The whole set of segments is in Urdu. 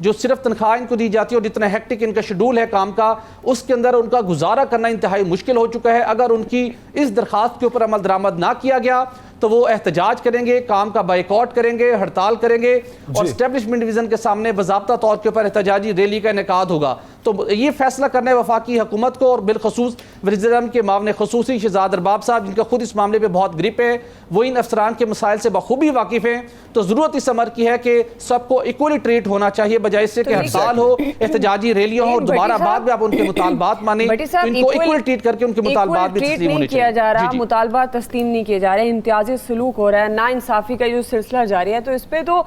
جو صرف تنخواہ ان کو دی جاتی ہے اور جتنا ہیکٹک ان کا شیڈول ہے کام کا، اس کے اندر ان کا گزارا کرنا انتہائی مشکل ہو چکا ہے۔ اگر ان کی اس درخواست کے اوپر عمل درآمد نہ کیا گیا تو وہ احتجاج کریں گے، کام کا بائیکاٹ کریں گے، ہڑتال کریں گے، اور اسٹیبلشمنٹ ڈویژن کے سامنے باضابطہ طور کے اوپر احتجاجی ریلی کا انعقاد ہوگا۔ تو یہ فیصلہ کرنا ہے وفاقی حکومت کو، اور بالخصوص وزیر اعظم کے معاون خصوصی شہزاد ارباب صاحب، جن کا خود اس معاملے پہ بہت گرپ ہے، وہ ان افسران کے مسائل سے بخوبی واقف ہیں۔ تو ضرورت اس امر کی ہے کہ سب کو ایکولی ٹریٹ ہونا چاہیے، بجائے اس سے کہ ہڑتال ہو، احتجاجی ریلیاں ہوں، اور دوبارہ بعد میں آپ ان کے مطالبات مانیں، ان کو ایکولی ٹریٹ کر کے ان کے مطالبات بھی تسلیم ہونے کیا جا رہا، چاہیے۔ مطالبات تسلیم نہیں کیے جا رہے، امتیازی سلوک ہو رہا ہے، ناانصافی کا جو سلسلہ جاری ہے، تو اس پہ تو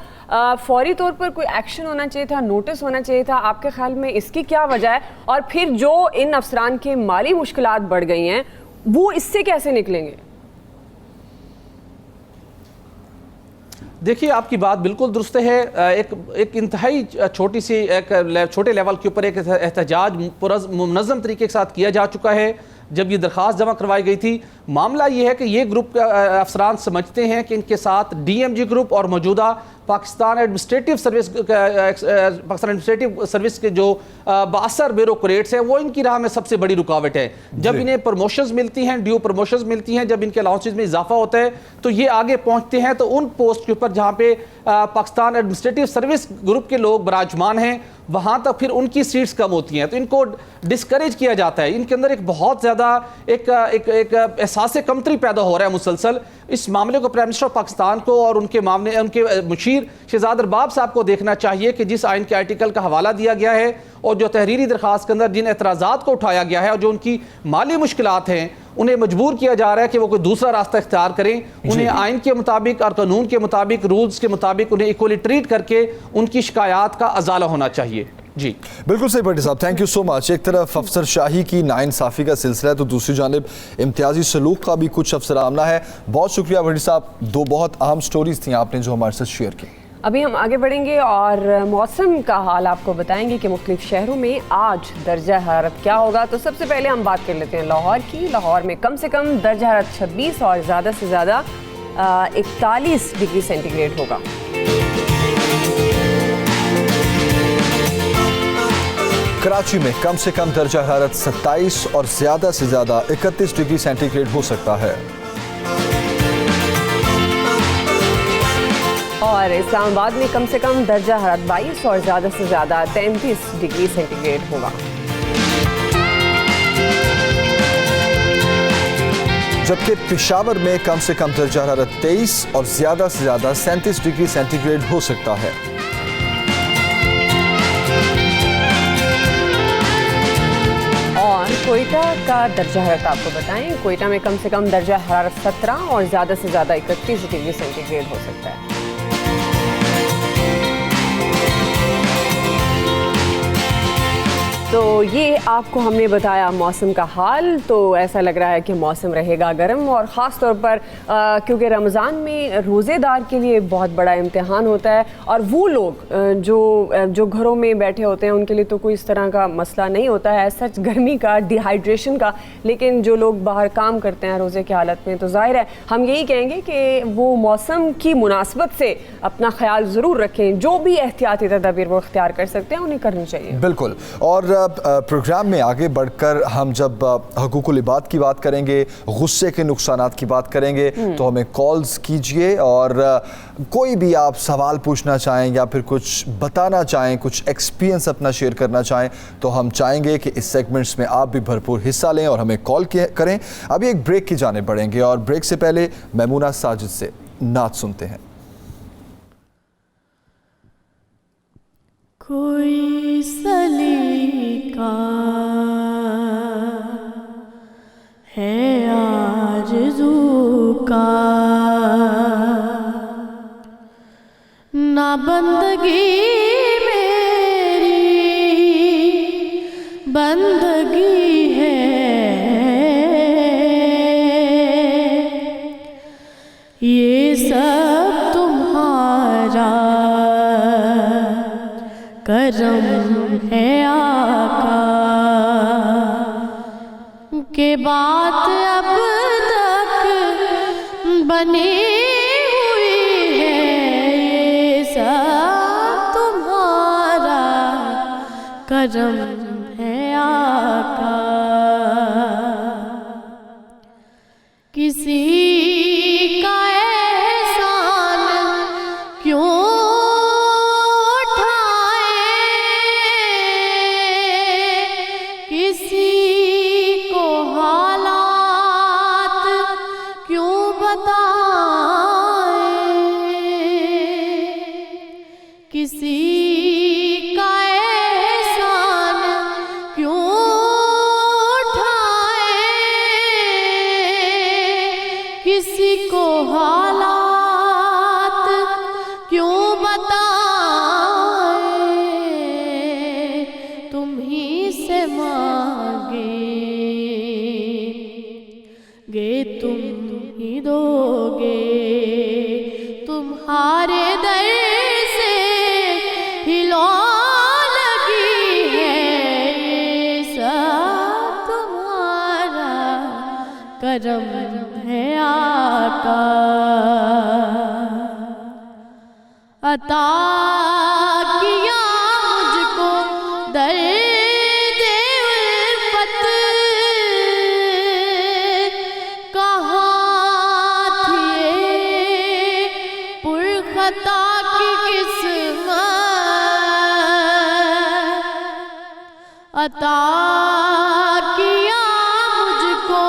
فوری طور پر کوئی ایکشن ہونا چاہیے تھا، نوٹس ہونا چاہیے تھا۔ آپ کے خیال میں اس کی کیا وجہ ہے؟ اور پھر جو ان افسران کے مالی مشکلات بڑھ گئی ہیں وہ اس سے کیسے نکلیں گے؟ دیکھیے آپ کی بات بالکل درست ہے۔ ایک انتہائی چھوٹی سی چھوٹے لیول کے اوپر ایک احتجاج منظم طریقے کے ساتھ کیا جا چکا ہے جب یہ درخواست جمع کروائی گئی تھی۔ معاملہ یہ ہے کہ یہ گروپ افسران سمجھتے ہیں کہ ان کے ساتھ ڈی ایم جی گروپ اور موجودہ پاکستان ایڈمنسٹریٹو سروس کے جو بااثر بیوروکریٹس ہیں وہ ان کی راہ میں سب سے بڑی رکاوٹ ہے۔ جب انہیں پروموشنز ملتی ہیں، ڈیو پروموشنز ملتی ہیں، جب ان کے الاؤنسز میں اضافہ ہوتا ہے تو یہ آگے پہنچتے ہیں، تو ان پوسٹ کے اوپر جہاں پہ پاکستان ایڈمنسٹریٹو سروس گروپ کے لوگ براجمان ہیں وہاں تک پھر ان کی سیٹس کم ہوتی ہیں، تو ان کو ڈسکریج کیا جاتا ہے۔ ان کے اندر ایک بہت زیادہ ایک احساس کمتری پیدا ہو رہا ہے مسلسل۔ اس معاملے کو پرائم منسٹر آف پاکستان کو اور ان کے مشیر شہزاد ارباب صاحب کو دیکھنا چاہیے کہ جس آئین کے آرٹیکل کا حوالہ دیا گیا ہے اور جو تحریری درخواست کے اندر جن اعتراضات کو اٹھایا گیا ہے اور جو ان کی مالی مشکلات ہیں انہیں مجبور کیا جا رہا ہے کہ وہ کوئی دوسرا راستہ اختیار کریں، انہیں آئین کے مطابق اور قانون کے مطابق، رولز کے مطابق انہیں ایکولی ٹریٹ کر کے ان کی شکایات کا ازالہ ہونا چاہیے۔ جی بالکل صحیح بھٹی صاحب، تھینک یو سو مچ۔ ایک طرف افسر شاہی کی ناانصافی کا سلسلہ ہے تو دوسری جانب امتیازی سلوک کا بھی کچھ افسر آمنا ہے۔ بہت شکریہ بھٹی صاحب، دو بہت اہم سٹوریز تھیں آپ نے جو ہمارے ساتھ شیئر کی۔ ابھی ہم آگے بڑھیں گے اور موسم کا حال آپ کو بتائیں گے کہ مختلف شہروں میں آج درجہ حرارت کیا ہوگا۔ تو سب سے پہلے ہم بات کر لیتے ہیں لاہور کی۔ لاہور میں کم سے کم درجہ حرارت 26 اور زیادہ سے زیادہ 41 ڈگری سینٹی گریڈ ہوگا۔ کراچی میں کم سے کم درجہ حرارت 27 اور زیادہ سے زیادہ 31 ڈگری سینٹی گریڈ ہو سکتا ہے۔ اور اسلام آباد میں کم سے کم درجہ حرارت 22 اور زیادہ سے زیادہ 33 ڈگری سینٹی گریڈ ہوگا۔ جبکہ پشاور میں کم سے کم درجہ حرارت 23 اور زیادہ سے زیادہ 37 ڈگری سینٹی گریڈ ہو سکتا ہے۔ اور کوئٹہ کا درجہ حرارت آپ کو بتائیں، کوئٹہ میں کم سے کم درجہ حرارت 17 اور زیادہ سے زیادہ 31 ڈگری سینٹی گریڈ ہو سکتا ہے۔ تو یہ آپ کو ہم نے بتایا موسم کا حال۔ تو ایسا لگ رہا ہے کہ موسم رہے گا گرم، اور خاص طور پر کیونکہ رمضان میں روزے دار کے لیے بہت بڑا امتحان ہوتا ہے، اور وہ لوگ جو گھروں میں بیٹھے ہوتے ہیں ان کے لیے تو کوئی اس طرح کا مسئلہ نہیں ہوتا ہے سچ گرمی کا، ڈی ہائیڈریشن کا، لیکن جو لوگ باہر کام کرتے ہیں روزے کی حالت میں، تو ظاہر ہے ہم یہی کہیں گے کہ وہ موسم کی مناسبت سے اپنا خیال ضرور رکھیں، جو بھی احتیاطی تدابیر وہ اختیار کر سکتے ہیں انہیں کرنی چاہیے۔ بالکل۔ اور پروگرام میں آگے بڑھ کر ہم جب حقوق العباد کی بات کریں گے، غصے کے نقصانات کی بات کریں گے، تو ہمیں کالز کیجئے، اور کوئی بھی آپ سوال پوچھنا چاہیں یا پھر کچھ بتانا چاہیں، کچھ ایکسپیرینس اپنا شیئر کرنا چاہیں، تو ہم چاہیں گے کہ اس سیگمنٹس میں آپ بھی بھرپور حصہ لیں اور ہمیں کال کریں۔ ابھی ایک بریک کی جانب بڑھیں گے، اور بریک سے پہلے میمونہ ساجد سے نعت سنتے ہیں۔ کوئی سلیقہ ہے آرزو کا، نہ بندگی میری بندگی ہے، یہ سب تمہارا کرم ہے آقا، کہ بات اب تک بنی ہوئی ہے، یہ سب تمہارا کسی کا احسان کیوں اٹھائے، کسی کو حالات کیوں بتائے، کسی کا احسان کیوں اٹھائے، کسی کو حالات کیوں بتائے، تم ہی سے مانگیں گے تم ہی دو گے، تمہارے در سے ہلو لگی ہے، یہ سب تمہارا کرم ہے آقا، عطا کیا مجھ کو درد الفت، کہاں تھی یہ پرخطا کی قسمت، عطا کیا مجھ کو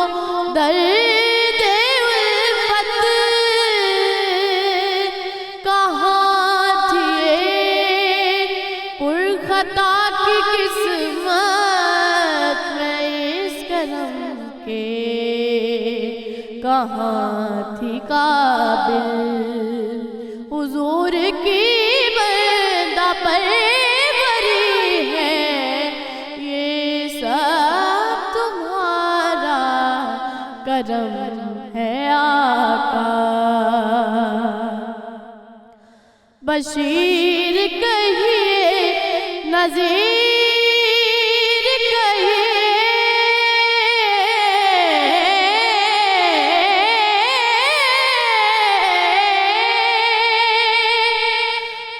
درد الفت، کہاں تھی یہ پرخطا کی قسمت، میں اس کرم کے کہاں تھی قابل، حضور کی بندہ پروری ہے، یہ سب تمہارا کرم ہے آقا، بشیر کہیے نذیر کہیے،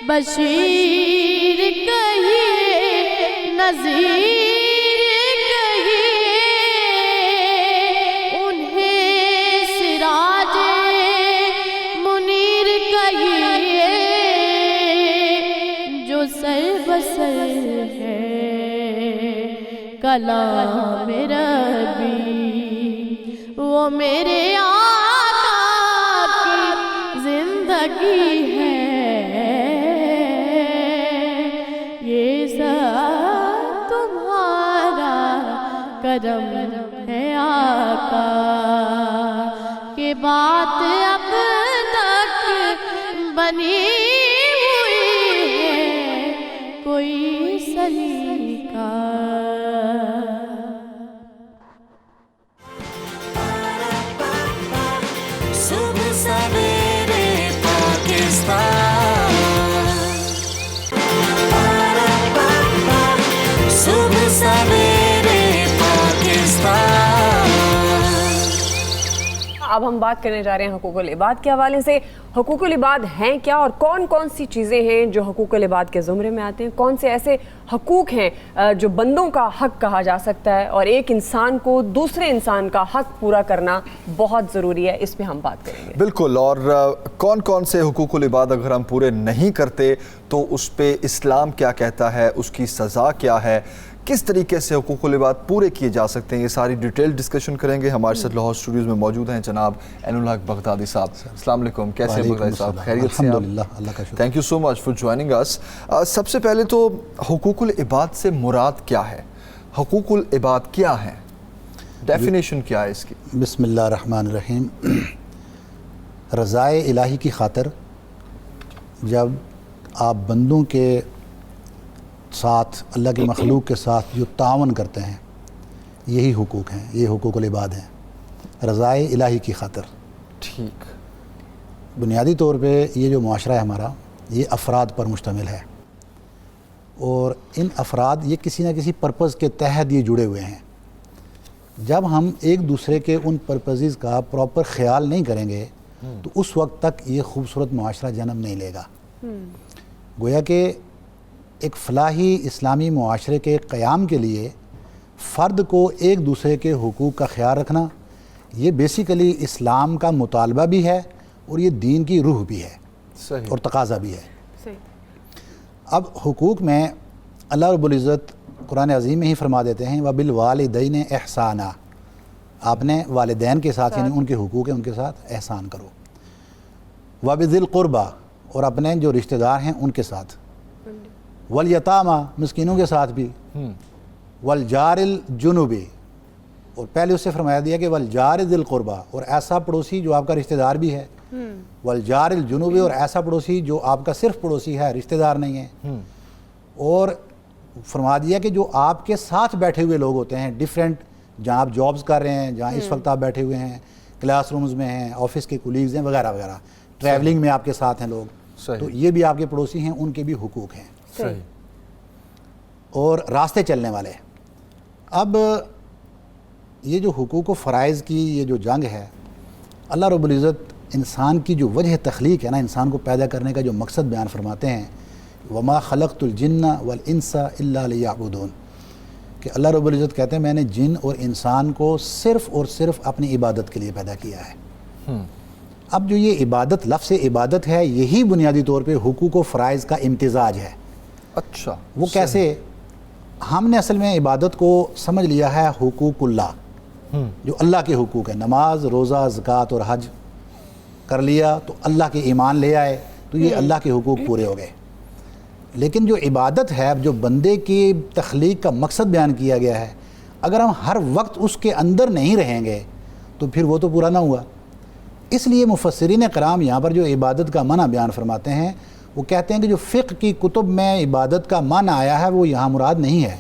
بشیر کہیے نذیر کہیے، انہیں سراج منیر کہیے، جو سر بسر ہے کلام ربی، وہ میرے آقا کی زندگی ہے، یہ سب تمہارا کرم ہے آقا، کہ بات اب تک بنی ہوئی ہے کوئی سلیقہ، صبح سویرے پاکستان، صبح سویرے پاکستان۔ اب ہم بات کرنے جا رہے ہیں حقوق العباد کے حوالے سے۔ حقوق العباد ہیں کیا اور کون کون سی چیزیں ہیں جو حقوق العباد کے زمرے میں آتے ہیں؟ کون سے ایسے حقوق ہیں جو بندوں کا حق کہا جا سکتا ہے اور ایک انسان کو دوسرے انسان کا حق پورا کرنا بہت ضروری ہے؟ اس پہ ہم بات کریں گے۔ بالکل، اور کون کون سے حقوق العباد اگر ہم پورے نہیں کرتے تو اس پہ اسلام کیا کہتا ہے، اس کی سزا کیا ہے، کس طریقے سے حقوق العباد پورے کیے جا سکتے ہیں، یہ ساری ڈیٹیل ڈسکشن کریں گے۔ ہمارے ساتھ لاہور اسٹوڈیوز میں موجود ہیں جناب عین الحق بغدادی صاحب۔ السلام علیکم، کیسے ہیں بغدادی صاحب؟ خیریت سے ہیں؟ الحمدللہ، اللہ کا شکر۔ Thank you so much for joining اس۔ سب سے پہلے تو حقوق العباد سے مراد کیا ہے؟ حقوق العباد کیا ہیں؟ ڈیفینیشن کیا ہے اس کی؟ بسم اللہ الرحمن الرحیم۔ رضائے الہی کی خاطر جب آپ بندوں کے ساتھ، اللہ کی مخلوق کے ساتھ جو تعاون کرتے ہیں، یہی حقوق ہیں، یہ حقوق العباد ہیں، رضائے الہی کی خاطر۔ ٹھیک، بنیادی طور پہ یہ جو معاشرہ ہے ہمارا، یہ افراد پر مشتمل ہے، اور ان افراد یہ کسی نہ کسی پرپز کے تحت یہ جڑے ہوئے ہیں۔ جب ہم ایک دوسرے کے ان پرپزز کا پراپر خیال نہیں کریں گے تو اس وقت تک یہ خوبصورت معاشرہ جنم نہیں لے گا۔ گویا کہ ایک فلاحی اسلامی معاشرے کے قیام کے لیے فرد کو ایک دوسرے کے حقوق کا خیال رکھنا، یہ بیسیکلی اسلام کا مطالبہ بھی ہے اور یہ دین کی روح بھی ہے صحیح اور تقاضا بھی ہے. صحیح. اب حقوق میں اللہ رب العزت قرآن عظیم میں ہی فرما دیتے ہیں وَبِالْوَالِدَيْنِ احسانًا، آپ نے والدین کے ساتھ یعنی ان کے حقوق ہیں ان کے ساتھ احسان کرو. وَبِذِي الْقُرْبَى، اور اپنے جو رشتہ دار ہیں ان کے ساتھ. وَالْيَتَامَى، مسکینوں کے ساتھ بھی. وَالْجَارِ الْجُنُبِ، اور پہلے اس سے فرمایا دیا کہ وَالْجَارِ ذِي الْقُرْبَى، اور ایسا پڑوسی جو آپ کا رشتہ دار بھی ہے. وَالْجَارِ الْجُنُبِ، اور ایسا پڑوسی جو آپ کا صرف پڑوسی ہے رشتہ دار نہیں ہے. اور فرما دیا کہ جو آپ کے ساتھ بیٹھے ہوئے لوگ ہوتے ہیں ڈیفرنٹ، جہاں آپ جابز کر رہے ہیں، جہاں اس وقت آپ بیٹھے ہوئے ہیں، کلاس رومز میں ہیں، آفس کے کولیگز ہیں وغیرہ وغیرہ، ٹریولنگ میں آپ کے ساتھ ہیں لوگ، تو یہ بھی آپ کے پڑوسی ہیں، ان کے بھی حقوق ہیں. صحیح. اور راستے چلنے والے. اب یہ جو حقوق و فرائض کی یہ جو جنگ ہے، اللہ رب العزت انسان کی جو وجہ تخلیق ہے نا، انسان کو پیدا کرنے کا جو مقصد بیان فرماتے ہیں، وما خلقت الجن والانس الا لیعبدون، کہ اللہ رب العزت کہتے ہیں میں نے جن اور انسان کو صرف اور صرف اپنی عبادت کے لیے پیدا کیا ہے. اب جو یہ عبادت، لفظ عبادت ہے، یہی بنیادی طور پہ حقوق و فرائض کا امتزاج ہے. اچھا، وہ کیسے؟ ہم نے اصل میں عبادت کو سمجھ لیا ہے حقوق اللہ، جو اللہ کے حقوق ہیں، نماز، روزہ، زکوٰۃ اور حج کر لیا تو اللہ کے ایمان لے آئے تو یہ اللہ کے حقوق پورے ہو گئے. لیکن جو عبادت ہے، جو بندے کی تخلیق کا مقصد بیان کیا گیا ہے، اگر ہم ہر وقت اس کے اندر نہیں رہیں گے تو پھر وہ تو پورا نہ ہوا. اس لیے مفسرین کرام یہاں پر جو عبادت کا معنی بیان فرماتے ہیں، وہ کہتے ہیں کہ جو فقہ کی کتب میں عبادت کا معنی آیا ہے وہ یہاں مراد نہیں ہے،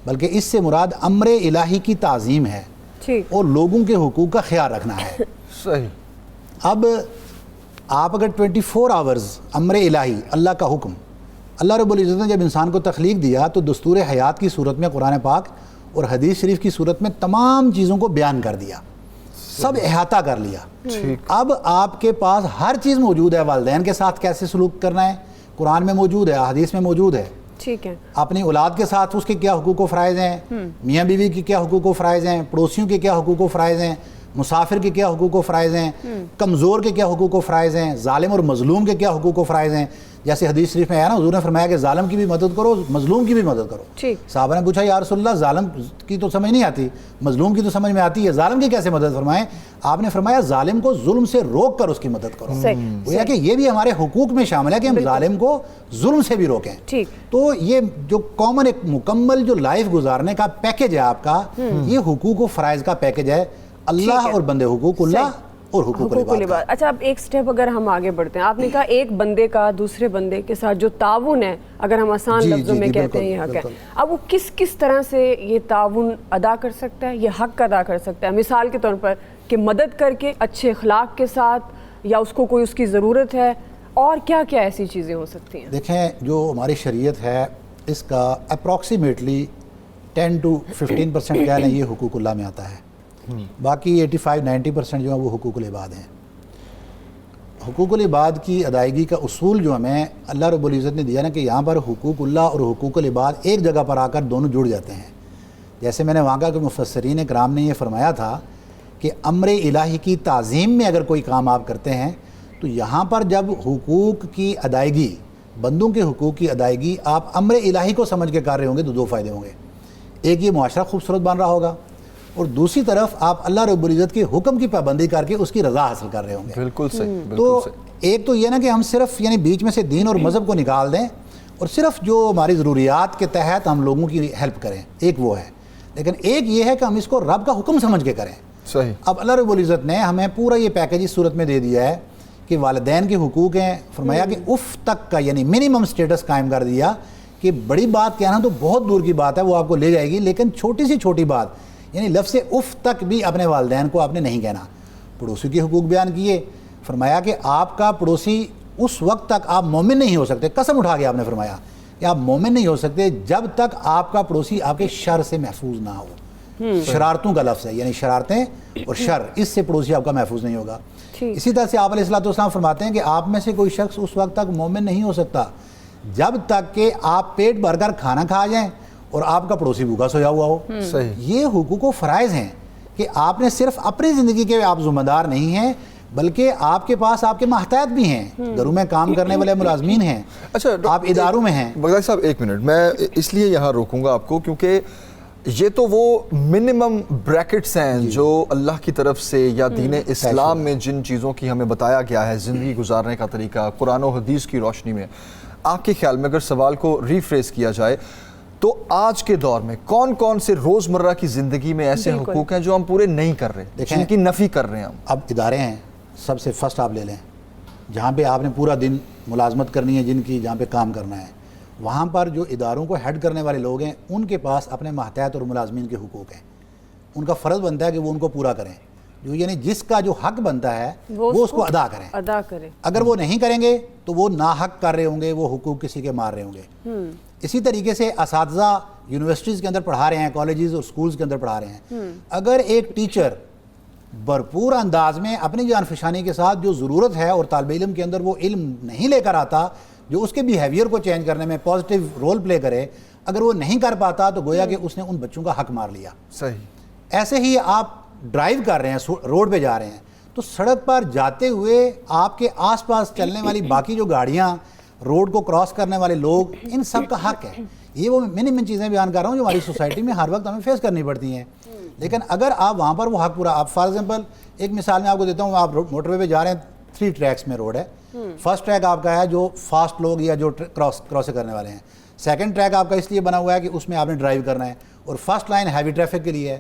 بلکہ اس سے مراد امر الہی کی تعظیم ہے اور لوگوں کے حقوق کا خیال رکھنا ہے. صحیح. اب آپ اگر 24 آورز امر الہی، اللہ کا حکم، اللہ رب العزت نے جب انسان کو تخلیق دیا تو دستور حیات کی صورت میں قرآن پاک اور حدیث شریف کی صورت میں تمام چیزوں کو بیان کر دیا، سب احاطہ کر لیا. اب آپ کے پاس ہر چیز موجود ہے. والدین کے ساتھ کیسے سلوک کرنا ہے قرآن میں موجود ہے، حدیث میں موجود ہے. ٹھیک ہے. اپنی اولاد کے ساتھ اس کے کیا حقوق و فرائض ہیں، میاں بیوی کے کیا حقوق و فرائض ہیں، پڑوسیوں کے کیا حقوق و فرائض ہیں، مسافر کے کیا حقوق و فرائض ہیں، کمزور کے کیا حقوق و فرائض ہیں، ظالم اور مظلوم کے کیا حقوق و فرائض ہیں. جیسے حدیث شریف میں آیا نا، حضور نے فرمایا کہ ظالم کی بھی مدد کرو، مظلوم کی بھی مدد کرو. صحابہ نے پوچھا یا رسول اللہ ظالم کی تو سمجھ نہیں آتی، مظلوم کی تو سمجھ میں آتی ہے، ظالم کی کیسے مدد فرمائیں؟ آپ نے فرمایا ظالم کو ظلم سے روک کر اس کی مدد کرو. گویا کہ یہ بھی ہمارے حقوق میں شامل ہے کہ ہم ظالم کو ظلم سے بھی روکیں. تو یہ جو کامن ایک مکمل جو لائف گزارنے کا پیکج ہے آپ کا، یہ حقوق و فرائض کا پیکج ہے. اللہ اور بندے، حقوق اللہ اور حقوق العباد. اچھا، اب ایک سٹیپ اگر ہم آگے بڑھتے ہیں، آپ نے کہا ایک بندے کا دوسرے بندے کے ساتھ جو تعاون ہے، اگر ہم آسان لفظوں میں کہتے ہیں یہ حق ہے، اب وہ کس طرح سے یہ تعاون ادا کر سکتا ہے، یہ حق ادا کر سکتا ہے؟ مثال کے طور پر کہ مدد کر کے اچھے اخلاق کے ساتھ، یا اس کو کوئی اس کی ضرورت ہے، اور کیا کیا ایسی چیزیں ہو سکتی ہیں؟ دیکھیں، جو ہماری شریعت ہے اس کا اپروکسیمیٹلی 10 to 15% کہہ لیں یہ حقوق اللہ میں آتا ہے، باقی 85-90% جو ہے وہ حقوق العباد ہیں. حقوق العباد کی ادائیگی کا اصول جو ہمیں اللہ رب العزت نے دیا نا، کہ یہاں پر حقوق اللہ اور حقوق العباد ایک جگہ پر آ کر دونوں جڑ جاتے ہیں. جیسے میں نے وہاں کہا کہ مفسرین کرام نے یہ فرمایا تھا کہ امر الہی کی تعظیم میں اگر کوئی کام آپ کرتے ہیں تو یہاں پر جب حقوق کی ادائیگی، بندوں کے حقوق کی ادائیگی آپ امر الہی کو سمجھ کے کر رہے ہوں گے تو دو فائدے ہوں گے. ایک یہ معاشرہ خوبصورت بن رہا ہوگا، اور دوسری طرف آپ اللہ رب العزت کے حکم کی پابندی کر کے اس کی رضا حاصل کر رہے ہوں گے. بالکل صحیح. تو ایک تو یہ نا کہ ہم صرف یعنی بیچ میں سے دین اور مذہب کو نکال دیں اور صرف جو ہماری ضروریات کے تحت ہم لوگوں کی ہیلپ کریں، ایک وہ ہے. لیکن ایک یہ ہے کہ ہم اس کو رب کا حکم سمجھ کے کریں. صحیح. اب اللہ رب العزت نے ہمیں پورا یہ پیکج اس صورت میں دے دیا ہے کہ والدین کے حقوق ہیں. فرمایا کہ اف تک کا یعنی منیمم سٹیٹس قائم کر دیا کہ بڑی بات کہنا تو بہت دور کی بات ہے، وہ آپ کو لے جائے گی، لیکن چھوٹی سی چھوٹی بات یعنی لفظ اف تک بھی اپنے والدین کو آپ نے نہیں کہنا. پڑوسی کے حقوق بیان کیے. فرمایا کہ آپ کا پڑوسی اس وقت تک آپ مومن نہیں ہو سکتے، قسم اٹھا کے آپ نے فرمایا کہ آپ مومن نہیں ہو سکتے جب تک آپ کا پڑوسی آپ کے شر سے محفوظ نہ ہو. شرارتوں کا لفظ ہے، یعنی شرارتیں اور شر، اس سے پڑوسی آپ کا محفوظ نہیں ہوگا. اسی طرح سے آپ علیہ الصلوۃ والسلام فرماتے ہیں کہ آپ میں سے کوئی شخص اس وقت تک مومن نہیں ہو سکتا جب تک کہ آپ پیٹ بھر کر کھانا کھا جائیں اور آپ کا پڑوسی بھوکا سویا ہوا ہو. صحیح. یہ حقوق و فرائض ہیں کہ آپ نے صرف اپنی زندگی کے آپ ذمہ دار نہیں ہیں بلکہ آپ کے پاس آپ کے ماتحت بھی ہیں، گھروں میں کام کرنے والے ملازمین ہیں، اچھا آپ اداروں میں ہیں۔ بغدادی صاحب ایک منٹ، میں اس لیے یہاں روکوں گا آپ کو کیونکہ یہ تو وہ منیمم بریکٹس ہیں جو اللہ کی طرف سے یا دین اسلام میں جن چیزوں کی ہمیں بتایا گیا ہے زندگی گزارنے کا طریقہ قرآن و حدیث کی روشنی میں۔ آپ کے خیال میں اگر سوال کو ریفریز کیا جائے تو آج کے دور میں کون کون سے روزمرہ کی زندگی میں ایسے حقوق ہیں جو ہم پورے نہیں کر رہے، جن کی نفی کر رہے ہیں ہم؟ اب ادارے ہیں، سب سے فرسٹ آپ لے لیں، جہاں پہ آپ نے پورا دن ملازمت کرنی ہے، جن کی جہاں پہ کام کرنا ہے، وہاں پر جو اداروں کو ہیڈ کرنے والے لوگ ہیں ان کے پاس اپنے ماتحت اور ملازمین کے حقوق ہیں، ان کا فرض بنتا ہے کہ وہ ان کو پورا کریں، جو یعنی جس کا جو حق بنتا ہے وہ اس کو ادا کریں، اگر وہ نہیں کریں گے تو وہ ناحق کر رہے ہوں گے، وہ حقوق کسی کے مار رہے ہوں گے۔ اسی طریقے سے اساتذہ یونیورسٹیز کے اندر پڑھا رہے ہیں، کالجز اور سکولز کے اندر پڑھا رہے ہیں، اگر ایک ٹیچر بھرپور انداز میں اپنی جان فشانی کے ساتھ جو ضرورت ہے اور طالب علم کے اندر وہ علم نہیں لے کر آتا جو اس کے بیہیویئر کو چینج کرنے میں پازیٹیو رول پلے کرے، اگر وہ نہیں کر پاتا تو گویا کہ اس نے ان بچوں کا حق مار لیا۔ صحیح۔ ایسے ہی آپ ڈرائیو کر رہے ہیں، روڈ پہ جا رہے ہیں، تو سڑک پر جاتے ہوئے آپ کے آس پاس چلنے والی باقی جو گاڑیاں، روڈ کو کراس کرنے والے لوگ، ان سب کا حق ہے۔ یہ وہ منیمم چیزیں بیان کر رہا ہوں جو ہماری سوسائٹی میں ہر وقت ہمیں فیس کرنی پڑتی ہیں، لیکن اگر آپ وہاں پر وہ حق پورا، آپ فار ایگزامپل ایک مثال میں آپ کو دیتا ہوں، آپ موٹر وے پہ جا رہے ہیں، 3 ٹریکس میں روڈ ہے، فرسٹ ٹریک آپ کا ہے جو فاسٹ لوگ یا جو کراس کرنے والے ہیں، سیکنڈ ٹریک آپ کا اس لیے بنا ہوا ہے کہ اس میں آپ نے ڈرائیو کرنا ہے، اور فرسٹ لائن ہیوی ٹریفک کے لیے ہے۔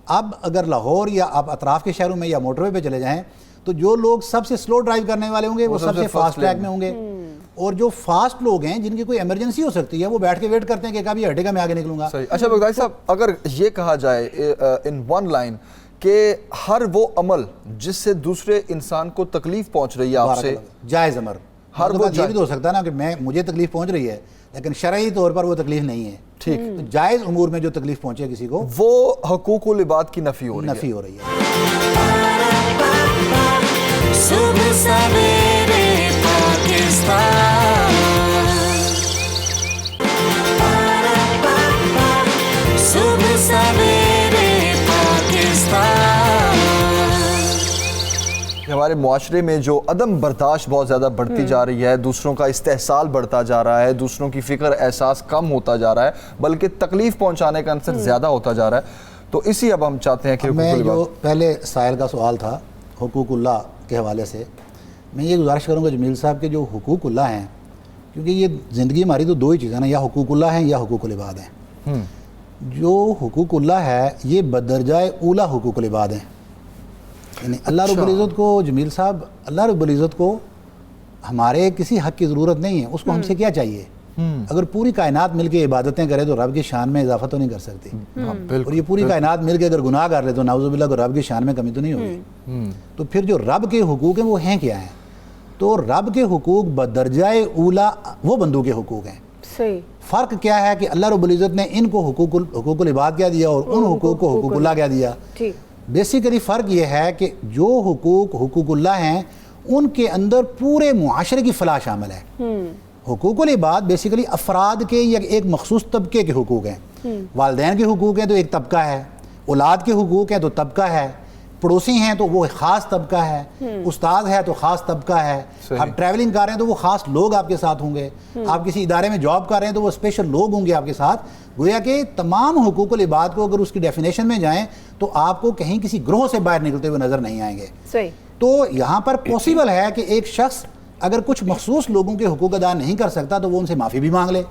اب اگر لاہور یا آپ اطراف کے شہروں میں یا موٹر وے پہ چلے جائیں تو جو لوگ سب سے سلو ڈرائیو کرنے والے ہوں گے وہ سب سے فاسٹ ٹریک میں ہوں گے، اور جو فاسٹ لوگ ہیں جن کی کوئی ایمرجنسی ہو سکتی ہے وہ بیٹھ کے ویٹ کرتے ہیں کہ کبھی ہٹے گا میں آگے نکلوں گا۔ اچھا بغدادی صاحب، اگر یہ کہا جائے ان ون لائن کہ ہر وہ عمل جس سے دوسرے انسان کو تکلیف پہنچ رہی ہے آپ سے، جائز امر، ہر وہ یہ بھی تو ہو سکتا ہے نا کہ مجھے تکلیف پہنچ رہی ہے لیکن شرعی طور پر وہ تکلیف نہیں ہے، ٹھیک، جائز امور میں جو تکلیف پہنچے کسی کو وہ حقوق العباد کی نفی ہو رہی ہے۔ صبح سویرے پاکستان، صبح سویرے پاکستان۔ ہمارے معاشرے میں جو عدم برداشت بہت زیادہ بڑھتی جا رہی ہے، دوسروں کا استحصال بڑھتا جا رہا ہے، دوسروں کی فکر احساس کم ہوتا جا رہا ہے، بلکہ تکلیف پہنچانے کا عنصر زیادہ ہوتا جا رہا ہے، تو اسی اب ہم چاہتے ہیں کہ میں جو پہلے سائل کا سوال تھا حقوق اللہ کے حوالے سے، میں یہ گزارش کروں گا جمیل صاحب کے جو حقوق اللہ ہیں، کیونکہ یہ زندگی ہماری تو 2 ہی چیزیں ہیں، یا حقوق اللہ ہیں یا حقوق العباد ہیں۔ جو حقوق اللہ ہے یہ بدرجہ اولا حقوق العباد ہیں، یعنی اللہ رب العزت کو، جمیل صاحب، اللہ رب العزت کو ہمارے کسی حق کی ضرورت نہیں ہے، اس کو ہم سے کیا چاہیے؟ اگر پوری کائنات مل کے عبادتیں کرے تو رب کی شان میں اضافہ تو نہیں کر سکتی، اور یہ پوری کائنات مل کے اگر گناہ کر لے تو نعوذ باللہ کو رب کی شان میں کمی تو نہیں ہوگی۔ تو پھر جو رب کے حقوق ہیں وہ ہیں کیا ہیں؟ تو رب کے حقوق بدرجہ اولا وہ بندوں کے حقوق ہیں۔ صحیح۔ فرق کیا ہے کہ اللہ رب العزت نے ان کو حقوق العباد کیا دیا اور ان حقوق کو حقوق اللہ کیا دیا؟ بیسیکلی فرق یہ ہے کہ جو حقوق اللہ ہیں ان کے اندر پورے معاشرے کی فلاح شامل ہے۔ حقوق العباد بیسیکلی افراد کے یا ایک مخصوص طبقے کے حقوق ہیں، والدین کے حقوق ہیں تو ایک طبقہ ہے، اولاد کے حقوق ہیں تو طبقہ ہے، پڑوسی ہیں تو وہ خاص طبقہ ہے، استاد ہے تو خاص طبقہ ہے، آپ ٹریولنگ کر رہے ہیں تو وہ خاص لوگ آپ کے ساتھ ہوں گے، آپ کسی ادارے میں جاب کر رہے ہیں تو وہ اسپیشل لوگ ہوں گے آپ کے ساتھ۔ گویا کہ تمام حقوق العباد کو اگر اس کی ڈیفینیشن میں جائیں تو آپ کو کہیں کسی گروہ سے باہر نکلتے ہوئے نظر نہیں آئیں گے۔ تو یہاں پر پاسبل ہے کہ ایک شخص اگر کچھ مخصوص لوگوں کے حقوق ادا نہیں کر سکتا تو وہ ان سے معافی بھی مانگ لے،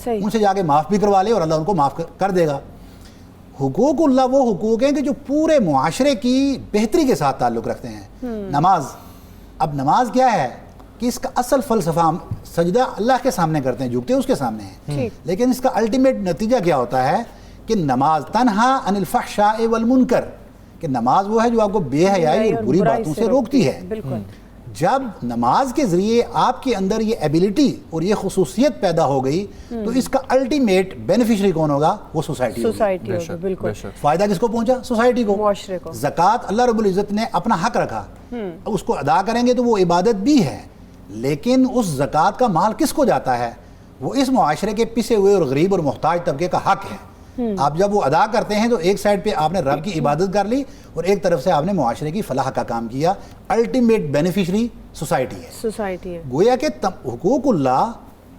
ان سے جا کے معاف بھی کروا لے اور اللہ ان کو معاف کر دے گا۔ حقوق اللہ وہ حقوق ہیں کہ جو پورے معاشرے کی بہتری کے ساتھ تعلق رکھتے ہیں۔ نماز، اب نماز کیا ہے کہ اس کا اصل فلسفہ ہم سجدہ اللہ کے سامنے کرتے ہیں، جھکتے اس کے سامنے ہیں، لیکن اس کا الٹیمیٹ نتیجہ کیا ہوتا ہے کہ نماز تنہا عن الفحشاء والمنکر، کہ نماز وہ ہے جو آپ کو بے حیائی اور بری باتوں سے روکتی ہے۔ جب نماز کے ذریعے آپ کے اندر یہ ایبیلٹی اور یہ خصوصیت پیدا ہو گئی تو اس کا الٹیمیٹ بینیفیشری کون ہوگا؟ وہ سوسائٹی ہوگی۔ بالکل فائدہ کس کو پہنچا؟ سوسائٹی کو، معاشرے کو۔ زکوٰۃ اللہ رب العزت نے اپنا حق رکھا، اس کو ادا کریں گے تو وہ عبادت بھی ہے، لیکن اس زکوٰۃ کا مال کس کو جاتا ہے؟ وہ اس معاشرے کے پسے ہوئے اور غریب اور محتاج طبقے کا حق ہے۔ آپ جب وہ ادا کرتے ہیں تو ایک سائڈ پہ آپ نے رب کی عبادت کر لی اور ایک طرف سے آپ نے معاشرے کی فلاح کا کام کیا. الٹیمیٹ بینیفیشری سوسائٹی ہے. گویا کہ حقوق اللہ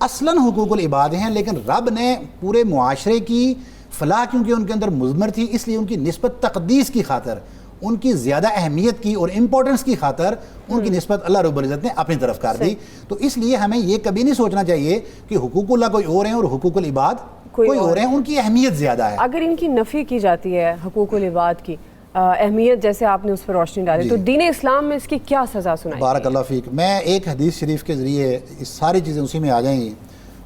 اصلاً حقوق العباد ہیں، لیکن رب نے پورے معاشرے کی فلاح کیونکہ ان کے اندر مضمر تھی، اس لیے ان کی نسبت تقدیس کی خاطر، ان کی زیادہ اہمیت کی اور امپورٹنس کی خاطر ان کی نسبت اللہ رب العزت نے اپنی طرف کر دی. تو اس لیے ہمیں یہ کبھی نہیں سوچنا چاہیے کہ حقوق اللہ کوئی اور ہیں اور حقوق العباد کوئی اور ہیں، ان کی اہمیت زیادہ ہے. اگر ان کی نفی کی جاتی ہے حقوق العباد کی اہمیت، جیسے آپ نے اس پر روشنی ڈالی، تو دین اسلام میں اس کی کیا سزا سنائی؟ بارک اللہ فیک. میں ایک حدیث شریف کے ذریعے اس ساری چیزیں اسی میں آ جائیں گی.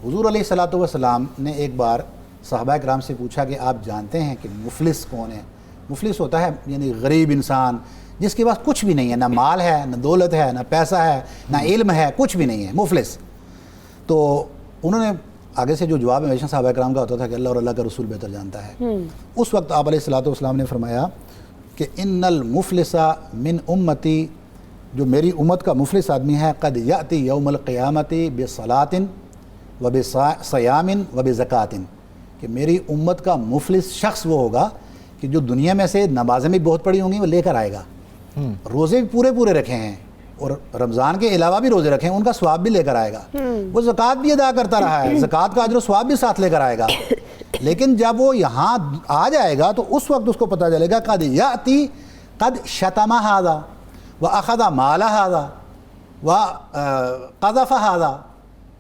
حضور علیہ الصلوۃ والسلام نے ایک بار صحابہ کرام سے پوچھا کہ آپ جانتے ہیں کہ مفلس کون ہے؟ مفلس ہوتا ہے یعنی غریب انسان جس کے پاس کچھ بھی نہیں ہے، نہ مال ہے، نہ دولت ہے، نہ پیسہ ہے، نہ علم ہے، کچھ بھی نہیں ہے، مفلس. تو انہوں نے آگے سے جو جواب ہمیشہ صحابہ کرام کا ہوتا تھا کہ اللہ اور اللہ کا رسول بہتر جانتا ہے. اس وقت آپ علیہ الصلوۃ والسلام نے فرمایا کہ ان المفلس من امتی، جو میری امت کا مفلس آدمی ہے، قد یاتی یوم القیامت بصلاۃ و بصیام و بزکوٰۃ، کہ میری امت کا مفلس شخص وہ ہوگا کہ جو دنیا میں سے نمازیں بھی بہت پڑھی ہوں گی وہ لے کر آئے گا، روزے بھی پورے رکھے ہیں اور رمضان کے علاوہ بھی روزے رکھے ہیں، ان کا ثواب بھی لے کر آئے گا، وہ زکوٰۃ بھی ادا کرتا رہا ہے، زکوٰۃ کا اجر و ثواب بھی ساتھ لے کر آئے گا. لیکن جب وہ یہاں آ جائے گا تو اس وقت اس کو پتہ چلے گا قد یاتی قد شتم ھذا واخذ مال ھذا وقذف ھذا،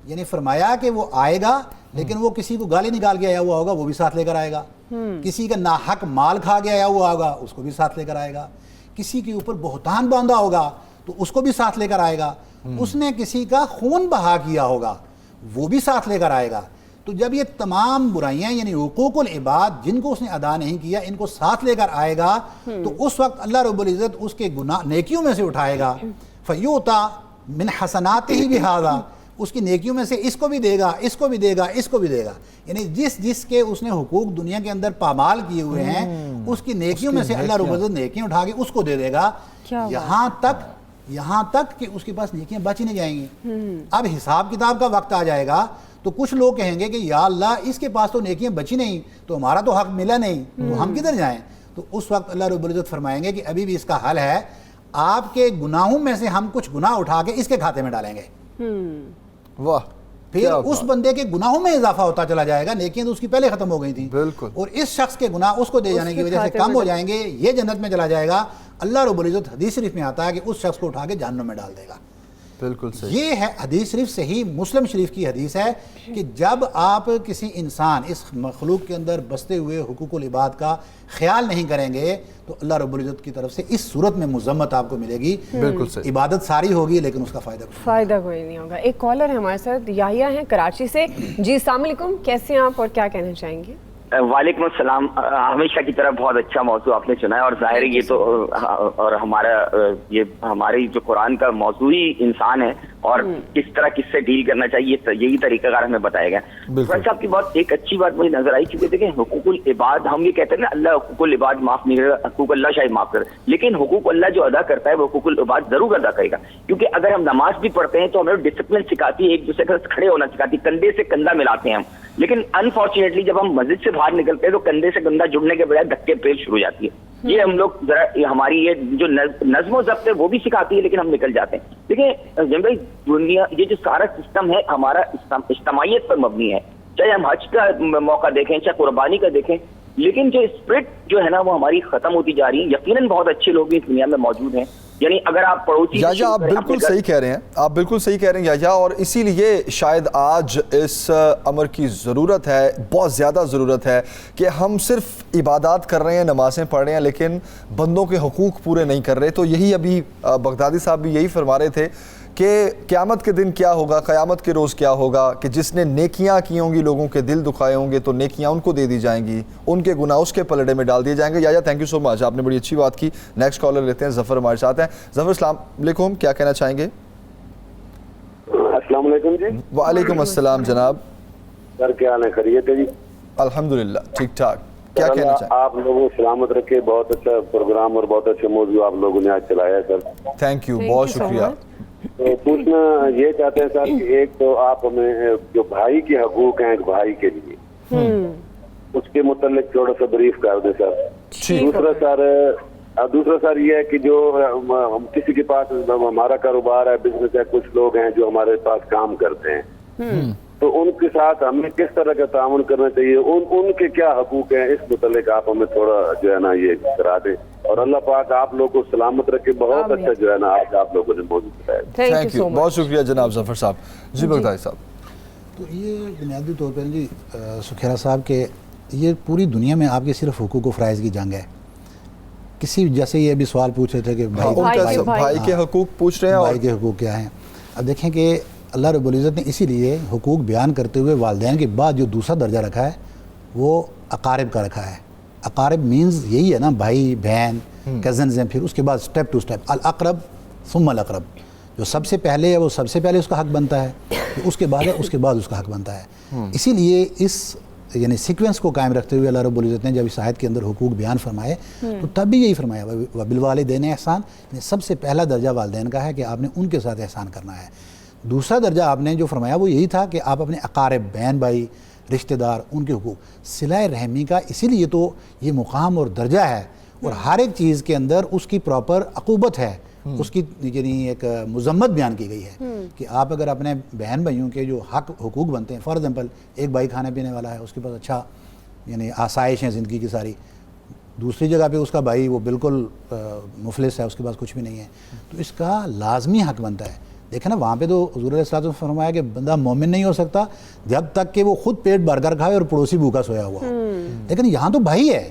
یعنی فرمایا کہ وہ آئے گا لیکن وہ کسی کو گالی نکال کے آیا ہوا ہوگا، وہ بھی ساتھ لے کر آئے گا. کسی کا ناحق مال کھا کے آیا ہوا ہوگا، اس کو بھی ساتھ لے کر آئے گا. کسی کے اوپر بہتان باندھا ہوگا تو اس کو بھی ساتھ لے کر آئے گا. اس نے کسی کا خون بہا کیا ہوگا، وہ بھی ساتھ لے کر آئے گا. تو جب یہ تمام برائیاں یعنی حقوق العباد جن کو اس نے ادا نہیں کیا ان کو ساتھ لے کر آئے گا، تو اس وقت اللہ رب العزت اس کے گناہ نیکیوں میں سے اٹھائے گا. فیوتا من حسناتہ بہذا، اس کی نیکیوں میں سے اس کو بھی دے گا، اس کو بھی دے گا، اس کو بھی دے گا. یعنی جس کے اس نے حقوق دنیا کے اندر پامال کیے ہوئے ہیں اس کی نیکیوں میں سے اللہ رب العزت نیکیاں اٹھا کے اس کو دے دے گا، یہاں تک کہ اس کے پاس نیکیاں بچ نہیں جائیں گی. اب حساب کتاب کا وقت آ جائے گا تو کچھ لوگ کہیں گے کہ یا اللہ اس کے پاس تو نیکیاں بچی نہیں، تو ہمارا تو حق ملا نہیں، تو ہم کدھر جائیں؟ تو اس وقت اللہ رب العزت فرمائیں گے کہ ابھی بھی اس کا حل ہے، آپ کے گناہوں میں سے ہم کچھ گناہ اٹھا کے اس کے کھاتے میں ڈالیں گے. واہ، پھر اس بندے کے گناہوں میں اضافہ ہوتا چلا جائے گا، نیکیاں تو اس کی پہلے ختم ہو گئی تھیں، بالکل، اور اس شخص کے گناہ اس کو دے جانے کی وجہ سے کم ہو جائیں گے، یہ جنت میں چلا جائے گا. اللہ رب العزت حدیث شریف میں آتا ہے کہ اس شخص کو اٹھا کے جہنم میں ڈال دے گا. بالکل صحیح. یہ ہے حدیث شریف، صحیح مسلم شریف کی حدیث ہے کہ جب آپ کسی انسان اس مخلوق کے اندر بستے ہوئے حقوق العباد کا خیال نہیں کریں گے تو اللہ رب العزت کی طرف سے اس صورت میں مذمت آپ کو ملے گی. بالکل صحیح. عبادت ساری ہوگی لیکن اس کا فائدہ کوئی نہیں ہوگا. ایک کالر ہے ہمارے ساتھ، یحییٰ ہیں کراچی سے. جی السلام علیکم، کیسے ہیں آپ اور کیا کہنا چاہیں گے؟ وعلیکم السلام. ہمیشہ کی طرح بہت اچھا موضوع آپ نے چنا ہے، اور ظاہر ہے یہ تو اور ہماری جو قرآن کا موضوع ہی انسان ہے اور کس طرح کس سے ڈیل کرنا چاہیے یہی طریقہ کار ہمیں بتایا گیا. ڈاکٹر صاحب کی بہت ایک اچھی بات مجھے نظر آئی، کیونکہ دیکھیں حقوق العباد ہم یہ کہتے ہیں نا اللہ حقوق العباد معاف نہیں کرے گا، حقوق اللہ شاید معاف کرے، لیکن حقوق اللہ جو ادا کرتا ہے وہ حقوق العباد ضرور ادا کرے گا. کیونکہ اگر ہم نماز بھی پڑھتے ہیں تو ہمیں ڈسپلن سکھاتی ہے، ایک دوسرے کے ساتھ کھڑے ہونا سکھاتی ہے، کندھے سے کندھا ملاتے ہیں ہم. لیکن انفارچونیٹلی جب ہم مسجد سے باہر نکلتے ہیں تو کندھے سے کندھا جڑنے کے بجائے دھکے پیر شروع ہو جاتی ہے. یہ ہم لوگ ذرا ہماری یہ جو نظم و ضبط ہے وہ بھی سکھاتی ہے، لیکن ہم نکل جاتے ہیں. دیکھیں جم بھائی، دنیا یہ جو سارا سسٹم ہے ہمارا اجتماعیت پر مبنی ہے، چاہے ہم حج کا موقع دیکھیں چاہے قربانی کا دیکھیں، لیکن جو اسپرٹ جو ہے نا وہ ہماری ختم ہوتی جا رہی ہے. یقیناً بہت اچھے لوگ بھی اس دنیا میں موجود ہیں، یعنی اگر آپ پڑوسی یحییٰ آپ بالکل صحیح کہہ رہے ہیں، آپ بالکل صحیح کہہ رہے ہیں یحییٰ، اور اسی لیے شاید آج اس امر کی ضرورت ہے، بہت زیادہ ضرورت ہے کہ ہم صرف عبادات کر رہے ہیں، نمازیں پڑھ رہے ہیں، لیکن بندوں کے حقوق پورے نہیں کر رہے. تو یہی ابھی بغدادی صاحب بھی یہی فرما رہے تھے کہ قیامت کے دن کیا ہوگا، قیامت کے روز کیا ہوگا، کہ جس نے نیکیاں کی ہوں گی، لوگوں کے دل دکھائے ہوں گے، تو نیکیاں ان کو دے دی جائیں گی، ان کے گناہ اس کے پلڑے میں ڈال دیے جائیں گے. یحییٰ تھینک یو سو مچ، آپ نے بڑی اچھی بات کی. نیکسٹ کالر لیتے ہیں، ظفر ہمارے ساتھ ہیں. ظفر السلام علیکم، کیا کہنا چاہیں گے؟ السلام علیکم جی. وعلیکم السلام جناب. سر کیا حال ہے، خیریت ہے جی؟ الحمدللہ ٹھیک ٹھاک. کیا کہنا چاہیں؟ آپ لوگوں کو سلامت رکھے، بہت اچھا پروگرام اور بہت اچھے موضوع آپ لوگوں نے آج چلایا ہے سر. تھینک یو، بہت شکریہ. تو پوچھنا یہ چاہتے ہیں سر کہ ایک تو آپ ہمیں جو بھائی کے حقوق ہیں ایک بھائی کے لیے، اس کے متعلق تھوڑا سا بریف کر دیں سر. دوسرا سر یہ ہے کہ جو کسی کے پاس ہمارا کاروبار ہے, بزنس ہے, کچھ لوگ ہیں جو ہمارے پاس کام کرتے ہیں, تو ان کے ساتھ ہمیں کس طرح کا تعاون کرنا چاہیے, ان کے کیا حقوق ہیں, اس متعلق آپ ہمیں تھوڑا جو ہے نا یہ کرا دیں. اور اللہ پاک آپ لوگوں کو سلامت رکھے. بہت اچھا جو ہے نا آج آپ لوگوں نے موضوع بتایا. تھینک یو, بہت شکریہ جناب ظفر صاحب. جی بغدادی صاحب. تو یہ بنیادی طور پر جی سکھیرا صاحب کہ یہ پوری دنیا میں آپ کے صرف حقوق و فرائض کی جنگ ہے. کسی جیسے یہ بھی سوال پوچھ رہے تھے کہ بھائی کے حقوق پوچھ رہے ہیں, بھائی کے حقوق کیا ہیں. اب دیکھیں کہ اللہ رب العزت نے اسی لیے حقوق بیان کرتے ہوئے والدین کے بعد جو دوسرا درجہ رکھا ہے وہ اقارب کا رکھا ہے. اقارب مینز یہی ہے نا, بھائی بہن کزنز ہیں, پھر اس کے بعد سٹیپ ٹو سٹیپ الاقرب ثم الاقرب. جو سب سے پہلے ہے وہ سب سے پہلے اس کا حق بنتا ہے, اس کے بعد ہے اس کے بعد اس کا حق بنتا ہے. اسی لیے اس یعنی سیکوینس کو قائم رکھتے ہوئے اللہ رب العزت نے جب اس آیت کے اندر حقوق بیان فرمائے تو تب بھی یہی فرمایا وبالوالدین احسان. سب سے پہلا درجہ والدین کا ہے کہ آپ نے ان کے ساتھ احسان کرنا ہے. دوسرا درجہ آپ نے جو فرمایا وہ یہی تھا کہ آپ اپنے اقارب, بہن بھائی, رشتہ دار, ان کے حقوق, صلہ رحمی کا اسی لیے تو یہ مقام اور درجہ ہے. اور ہر ایک چیز کے اندر اس کی پراپر عقوبت ہے, اس کی یعنی ایک مذمت بیان کی گئی ہے کہ آپ اگر اپنے بہن بھائیوں کے جو حقوق بنتے ہیں, فار ایگزامپل ایک بھائی کھانے پینے والا ہے, اس کے پاس اچھا یعنی آسائش ہیں زندگی کی ساری, دوسری جگہ پہ اس کا بھائی وہ بالکل مفلس ہے, اس کے پاس کچھ بھی نہیں ہے, تو اس کا لازمی حق بنتا ہے. دیکھیں نا وہاں پہ تو حضور علیہ الصلوۃ والسلام نے فرمایا کہ بندہ مومن نہیں ہو سکتا جب تک کہ وہ خود پیٹ بھر کر کھائے اور پڑوسی بھوکا سویا ہوا ہو. لیکن یہاں تو بھائی ہے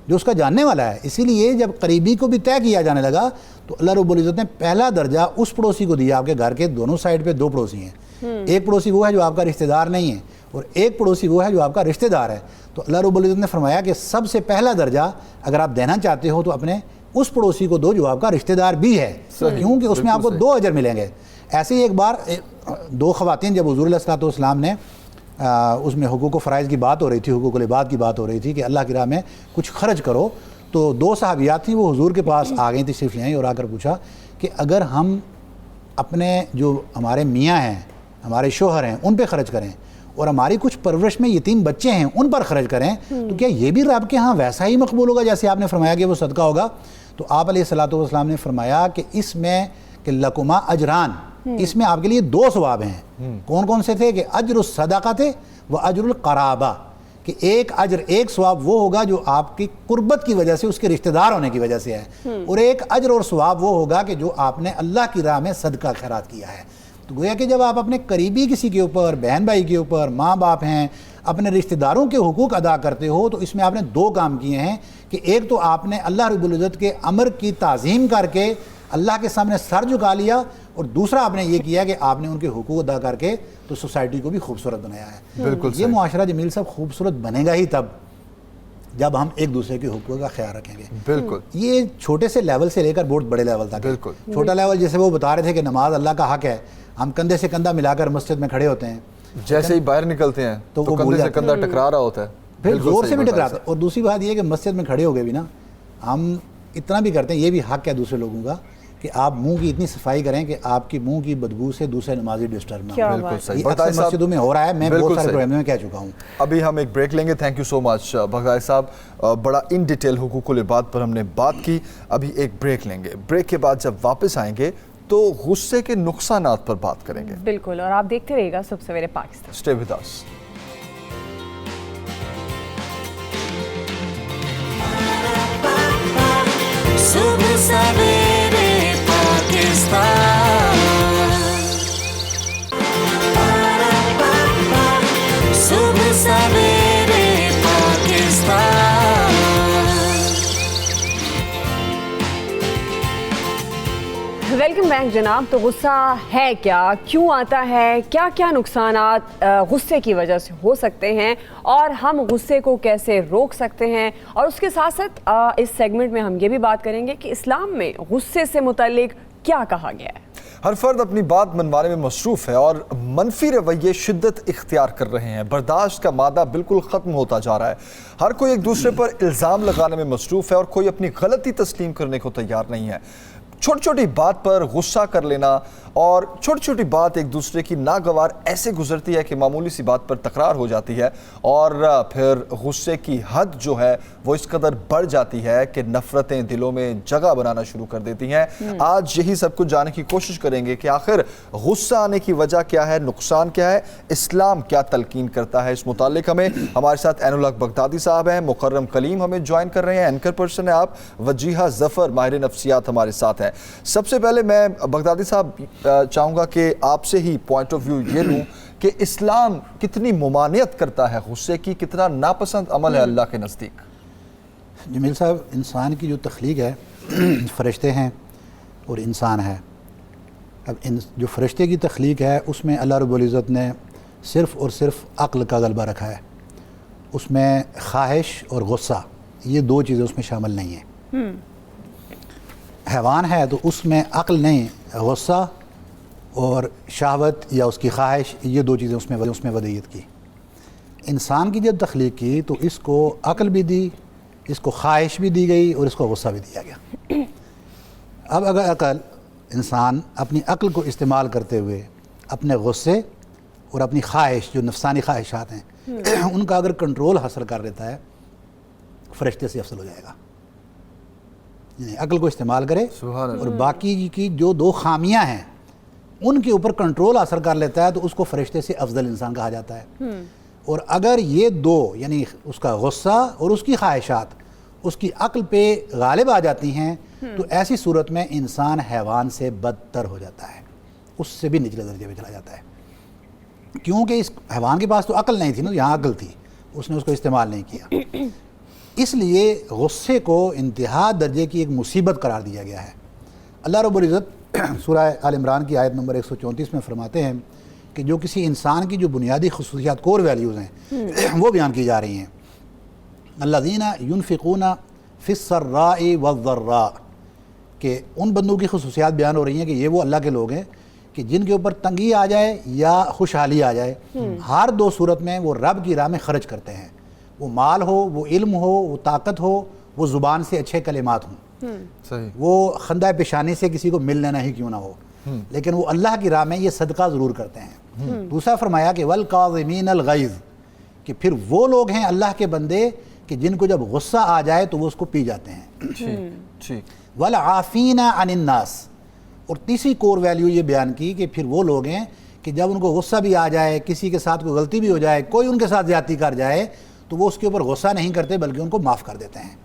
جو اس کا جاننے والا ہے, اسی لیے جب قریبی کو بھی طے کیا جانے لگا تو اللہ رب العزت نے پہلا درجہ اس پڑوسی کو دیا. آپ کے گھر کے دونوں سائڈ پہ دو پڑوسی ہیں, ایک پڑوسی وہ ہے جو آپ کا رشتہ دار نہیں ہے اور ایک پڑوسی وہ ہے جو آپ کا رشتہ دار ہے. تو اللہ رب العزت نے فرمایا کہ سب سے پہلا درجہ اگر آپ دینا چاہتے ہو تو اپنے اس پڑوسی کو دو جو آپ کا رشتہ دار بھی ہے, کیونکہ اس میں آپ کو 2 اجر ملیں گے. ایسے ہی ایک بار 2 خواتین جب حضور علیہ الصلوۃ والسلام نے اس میں حقوق و فرائض کی بات ہو رہی تھی, حقوق العباد کی بات ہو رہی تھی کہ اللہ کی راہ میں کچھ خرچ کرو, تو 2 صحابیات تھیں, وہ حضور کے پاس آ گئی تھی, تشریف لے آئیں اور آ کر پوچھا کہ اگر ہم اپنے جو ہمارے میاں ہیں, ہمارے شوہر ہیں, ان پہ خرچ کریں اور ہماری کچھ پرورش میں یتیم بچے ہیں ان پر خرچ کریں تو کیا یہ بھی رب کے ہاں ویسا ہی مقبول ہوگا جیسے آپ نے فرمایا کہ وہ صدقہ ہوگا؟ تو آپ علیہ الصلوۃ والسلام نے فرمایا کہ اس میں کہ لکما اجران, اس میں آپ کے لیے 2 ثواب ہیں. کون کون سے تھے؟ کہ اجر الصدقہ و اجر القرابہ, کہ ایک اجر, ایک ثواب وہ ہوگا جو آپ کی قربت کی وجہ سے, اس کے رشتہ دار ہونے کی وجہ سے ہے, اور ایک اجر اور ثواب وہ ہوگا کہ جو آپ نے اللہ کی راہ میں صدقہ خیرات کیا ہے. تو گویا کہ جب آپ اپنے قریبی کسی کے اوپر, بہن بھائی کے اوپر, ماں باپ ہیں, اپنے رشتہ داروں کے حقوق ادا کرتے ہو تو اس میں آپ نے 2 کام کیے ہیں کہ ایک تو آپ نے اللہ رب العزت کے امر کی تعظیم کر کے اللہ کے سامنے سر جھکا لیا, اور دوسرا آپ نے یہ کیا کہ آپ نے ان کے حقوق ادا کر کے تو سوسائٹی کو بھی خوبصورت بنایا ہے. بالکل یہ معاشرہ جمیل صاحب خوبصورت بنے گا ہی تب جب ہم ایک دوسرے کے حقوق کا خیال رکھیں گے. بالکل. یہ چھوٹے سے لیول سے لے کر بہت بڑے لیول تک. بالکل. چھوٹا لیول جیسے وہ بتا رہے تھے کہ نماز اللہ کا حق ہے, ہم کندھے سے کندھا ملا کر مسجد میں کھڑے ہوتے ہیں, جیسے ہی باہر نکلتے ہیں تو کندھے سے کندھا ٹکرا رہا ہوتا ہے, پھر زور سے بھی ٹکراتا ہے. اور دوسری بات یہ کہ مسجد میں کھڑے ہو گئے بھی نا, ہم اتنا بھی کرتے ہیں, یہ بھی حق ہے دوسرے لوگوں کا کہ آپ منہ کی اتنی صفائی کریں کہ آپ کی منہ کی بدبو سے دوسرے نمازی ڈسٹرب نہ ہو. بالکل صحیح. اکثر مسجدوں میں ہو رہا ہے, میں بہت سارے پروگرام میں کہہ چکا ہوں. ابھی ہم ایک بریک لیں گے. تھینک یو سو مچ بغدادی صاحب, بڑا ان ڈیٹیل حقوق العباد پر ہم نے بات کی. ابھی ایک بریک لیں گے, بریک کے بعد جب واپس آئیں گے تو غصے کے نقصانات پر بات کریں گے. بالکل, اور آپ دیکھتے رہیے گا صبح سویرے پاکستان. Stay with us. صبح سویرے پاکستان, صبح سویرے پاکستان. ویلکم بیک جناب. تو غصہ ہے کیا, کیوں آتا ہے, کیا کیا نقصانات غصے کی وجہ سے ہو سکتے ہیں, اور ہم غصے کو کیسے روک سکتے ہیں, اور اس کے ساتھ ساتھ اس سیگمنٹ میں ہم یہ بھی بات کریں گے کہ اسلام میں غصے سے متعلق کیا کہا گیا ہے. ہر فرد اپنی بات منوانے میں مصروف ہے اور منفی رویے شدت اختیار کر رہے ہیں. برداشت کا مادہ بالکل ختم ہوتا جا رہا ہے. ہر کوئی ایک دوسرے پر الزام لگانے میں مصروف ہے اور کوئی اپنی غلطی تسلیم کرنے کو تیار نہیں ہے. چھوٹی چھوٹی بات پر غصہ کر لینا اور چھوٹی چھوٹی بات ایک دوسرے کی ناگوار ایسے گزرتی ہے کہ معمولی سی بات پر تکرار ہو جاتی ہے اور پھر غصے کی حد جو ہے وہ اس قدر بڑھ جاتی ہے کہ نفرتیں دلوں میں جگہ بنانا شروع کر دیتی ہیں۔ آج یہی سب کچھ جاننے کی کوشش کریں گے کہ آخر غصہ آنے کی وجہ کیا ہے، نقصان کیا ہے، اسلام کیا تلقین کرتا ہے۔ اس متعلق ہمارے ساتھ عین الحق بغدادی صاحب ہیں، مکرم کلیم ہمیں جوائن کر رہے ہیں، اینکر پرسن ہیں آپ، وجیہہ ظفر ماہر نفسیات ہمارے ساتھ ہیں۔ سب سے پہلے میں بغدادی صاحب چاہوں گا کہ آپ سے ہی پوائنٹ آف ویو یہ لوں کہ اسلام کتنی ممانعت کرتا ہے غصے کی، کتنا ناپسند عمل ہے اللہ کے نزدیک؟ جمیل صاحب، انسان کی جو تخلیق ہے، فرشتے ہیں اور انسان ہے۔ اب جو فرشتے کی تخلیق ہے اس میں اللہ رب العزت نے صرف اور صرف عقل کا غلبہ رکھا ہے، اس میں خواہش اور غصہ یہ دو چیزیں اس میں شامل نہیں ہیں۔ حیوان ہے تو اس میں عقل نہیں، غصہ اور شہوت یا اس کی خواہش یہ دو چیزیں اس میں ودیعت کی۔ انسان کی جب تخلیق کی تو اس کو عقل بھی دی، اس کو خواہش بھی دی گئی اور اس کو غصہ بھی دیا گیا۔ اب اگر انسان اپنی عقل کو استعمال کرتے ہوئے اپنے غصے اور اپنی خواہش جو نفسانی خواہشات ہیں ان کا اگر کنٹرول حاصل کر لیتا ہے، فرشتے سے افضل ہو جائے گا۔ یعنی عقل کو استعمال کرے اور باقی کی جو دو خامیاں ہیں ان کے اوپر کنٹرول حاصل کر لیتا ہے تو اس کو فرشتے سے افضل انسان کہا جاتا ہے۔ اور اگر یہ دو یعنی اس کا غصہ اور اس کی خواہشات اس کی عقل پہ غالب آ جاتی ہیں تو ایسی صورت میں انسان حیوان سے بدتر ہو جاتا ہے، اس سے بھی نچلے درجے پہ چلا جاتا ہے، کیونکہ اس حیوان کے پاس تو عقل نہیں تھی نا، یہاں عقل تھی، اس نے اس کو استعمال نہیں کیا۔ اس لیے غصے کو انتہا درجے کی ایک مصیبت قرار دیا گیا ہے۔ اللہ رب العزت سورہ آل عمران کی آیت نمبر 134 میں فرماتے ہیں کہ جو کسی انسان کی جو بنیادی خصوصیات کور ویلیوز ہیں وہ بیان کی جا رہی ہیں۔ الذین ینفقون فی السراء والضراء، کہ ان بندوں کی خصوصیات بیان ہو رہی ہیں کہ یہ وہ اللہ کے لوگ ہیں کہ جن کے اوپر تنگی آ جائے یا خوشحالی آ جائے، ہر دو صورت میں وہ رب کی راہ میں خرچ کرتے ہیں، وہ مال ہو، وہ علم ہو، وہ طاقت ہو، وہ زبان سے اچھے کلمات ہوں، وہ خندہ پیشانی سے کسی کو مل لینا ہی کیوں نہ ہو، لیکن وہ اللہ کی راہ میں یہ صدقہ ضرور کرتے ہیں۔ دوسرا فرمایا کہ والکاظمین الغیظ، کہ پھر وہ لوگ ہیں اللہ کے بندے کہ جن کو جب غصہ آ جائے تو وہ اس کو پی جاتے ہیں۔ والعافین عن الناس، اور تیسری کور ویلیو یہ بیان کی کہ پھر وہ لوگ ہیں کہ جب ان کو غصہ بھی آ جائے، کسی کے ساتھ کوئی غلطی بھی ہو جائے، کوئی ان کے ساتھ زیادتی کر جائے تو وہ اس کے اوپر غصہ نہیں کرتے بلکہ ان کو معاف کر دیتے ہیں۔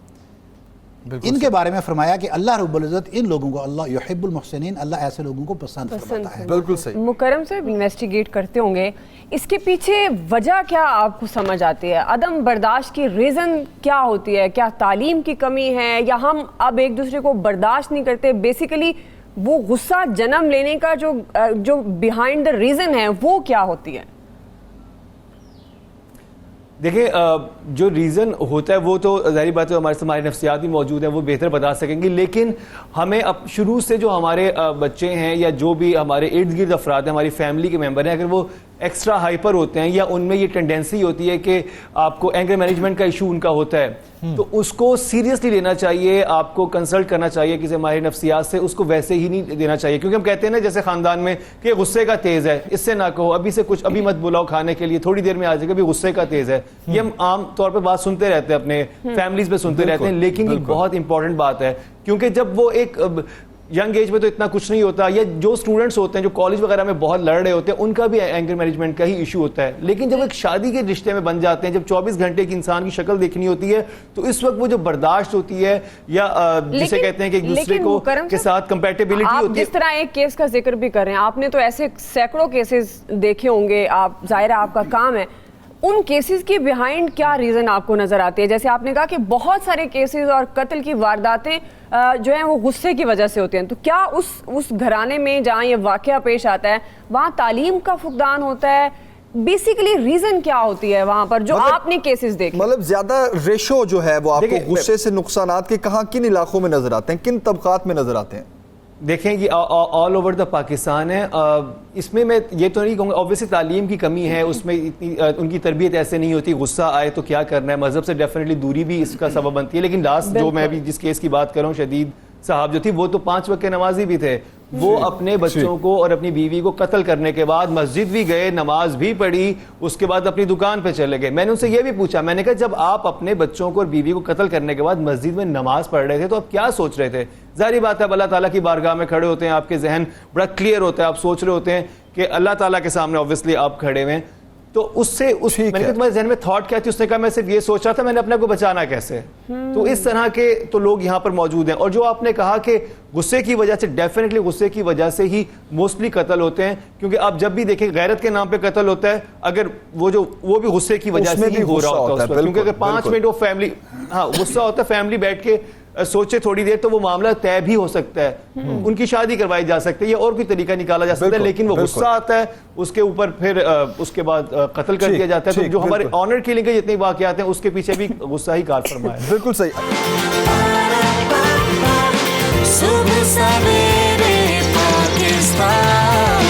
ان کے بارے میں فرمایا کہ اللہ رب العزت ان لوگوں کو، اللہ یحب المحسنین، اللہ ایسے لوگوں کو پسند فرماتا ہے۔ بالکل صحیح۔ مکرم سے انویسٹیگیٹ کرتے ہوں گے، اس کے پیچھے وجہ کیا آپ کو سمجھ آتی ہے؟ عدم برداشت کی ریزن کیا ہوتی ہے؟ کیا تعلیم کی کمی ہے یا ہم اب ایک دوسرے کو برداشت نہیں کرتے؟ بیسیکلی وہ غصہ جنم لینے کا جو بیہائنڈ دا ریزن ہے وہ کیا ہوتی ہے؟ دیکھیں، جو ریزن ہوتا ہے وہ تو ظاہری بات ہے ہمارے نفسیات بھی موجود ہیں، وہ بہتر بتا سکیں گے، لیکن ہمیں اب شروع سے جو ہمارے بچے ہیں یا جو بھی ہمارے ارد گرد افراد ہیں، ہماری فیملی کے ممبر ہیں، اگر وہ ایکسٹرا ہائپر ہوتے ہیں یا ان میں یہ ٹینڈنسی ہوتی ہے کہ آپ کو اینگر مینجمنٹ کا ایشو ان کا ہوتا ہے، تو اس کو سیریسلی لینا چاہیے، آپ کو کنسلٹ کرنا چاہیے کسی ماہر نفسیات سے، اس کو ویسے ہی نہیں دینا چاہیے، کیونکہ ہم کہتے ہیں نا جیسے خاندان میں کہ غصے کا تیز ہے، اس سے نہ کہو، ابھی سے کچھ ابھی مت بلاؤ کھانے کے لیے، تھوڑی دیر میں آ جائے گا، ابھی غصے کا تیز ہے، یہ ہم عام طور پہ بات سنتے رہتے ہیں، اپنے فیملیز میں سنتے رہتے ہیں، لیکن یہ بہت امپورٹنٹ بات ہے، کیونکہ جب وہ ایک ینگ ایج میں تو اتنا کچھ نہیں ہوتا، یا جو اسٹوڈنٹس ہوتے ہیں جو کالج وغیرہ میں بہت لڑ رہے ہوتے ہیں ان کا بھی اینگر مینجمنٹ کا ہی ایشو ہوتا ہے، لیکن جب ایک شادی کے رشتے میں بن جاتے ہیں، جب 24 گھنٹے کی انسان کی شکل دیکھنی ہوتی ہے، تو اس وقت وہ جو برداشت ہوتی ہے یا جسے کہتے ہیں کہ ایک دوسرے کو کے ساتھ کمپیٹیبلٹی ہوتی ہے۔ جس طرح ایک کیس کا ذکر بھی کر رہے ہیں، آپ نے تو ایسے سینکڑوں کیسز دیکھے ہوں گے، آپ ظاہر ہے آپ کا کام ہے، ان کیسز کی بیہائنڈ کیا ریزن آپ کو نظر آتے ہیں؟ جیسے آپ نے کہا کہ بہت سارے کیسز اور قتل کی وارداتیں جو ہیں وہ غصے کی وجہ سے ہوتے ہیں، تو کیا اس گھرانے میں جہاں یہ واقعہ پیش آتا ہے وہاں تعلیم کا فقدان ہوتا ہے؟ بیسیکلی ریزن کیا ہوتی ہے وہاں پر جو آپ نے کیسز دیکھے؟ مطلب زیادہ ریشو جو ہے وہ آپ کو غصے سے نقصانات کے کہاں کن علاقوں میں نظر آتے ہیں، کن طبقات میں نظر آتے ہیں؟ دیکھیں یہ آل اوور دا پاکستان ہے، اس میں میں یہ تو نہیں کہوں گا، اوبویسلی تعلیم کی کمی ہے، اس میں ان کی تربیت ایسے نہیں ہوتی، غصہ آئے تو کیا کرنا ہے، مذہب سے ڈیفینیٹلی دوری بھی اس کا سبب بنتی ہے، لیکن لاسٹ جو میں بھی جس کیس کی بات کر رہا ہوں، شدید صاحب جو تھی وہ تو 5 وقت کے نمازی بھی تھے, وہ اپنے بچوں کو اور اپنی بیوی کو قتل کرنے کے بعد مسجد بھی گئے, نماز بھی پڑھی, اس کے بعد اپنی دکان پہ چلے گئے. میں نے ان سے یہ بھی پوچھا, میں نے کہا جب آپ اپنے بچوں کو اور بیوی کو قتل کرنے کے بعد مسجد میں نماز پڑھ رہے تھے تو آپ کیا سوچ رہے تھے؟ ظاہری بات ہے, اللہ تعالیٰ کی بارگاہ میں کھڑے ہوتے ہیں, آپ کے ذہن بڑا کلیئر ہوتا ہے, آپ سوچ رہے ہوتے ہیں کہ اللہ تعالیٰ کے سامنے اوبویسلی آپ کھڑے ہوئے ہیں. تو اس سے میں نے کہا تمہارے ذہن میں تھاٹ کیا تھی؟ اس نے کہا میں صرف یہ سوچ رہا تھا میں نے اپنے کو بچانا کیسے. تو اس طرح کے تو لوگ یہاں پر موجود ہیں. اور جو آپ نے کہا کہ غصے کی وجہ سے, ڈیفینیٹلی غصے کی وجہ سے ہی موسٹلی قتل ہوتے ہیں, کیونکہ آپ جب بھی دیکھیں غیرت کے نام پہ قتل ہوتا ہے, اگر وہ بھی غصے کی وجہ سے ہی ہو رہا ہوتا ہے, کیونکہ اگر 5 منٹ وہ فیملی غصہ ہوتا ہے, فیملی بیٹھ کے سوچے تھوڑی دیر تو وہ معاملہ طے بھی ہو سکتا ہے, ان کی شادی کروائی جا سکتی ہے یا اور کوئی طریقہ نکالا جا سکتا ہے, لیکن وہ غصہ آتا ہے اس کے اوپر, پھر اس کے بعد قتل کر دیا جاتا ہے. تو جو ہمارے آنر کلنگ کے جتنے واقعات ہیں اس کے پیچھے بھی غصہ ہی کار فرما ہے. بالکل صحیح. صبح سویرے پاکستان,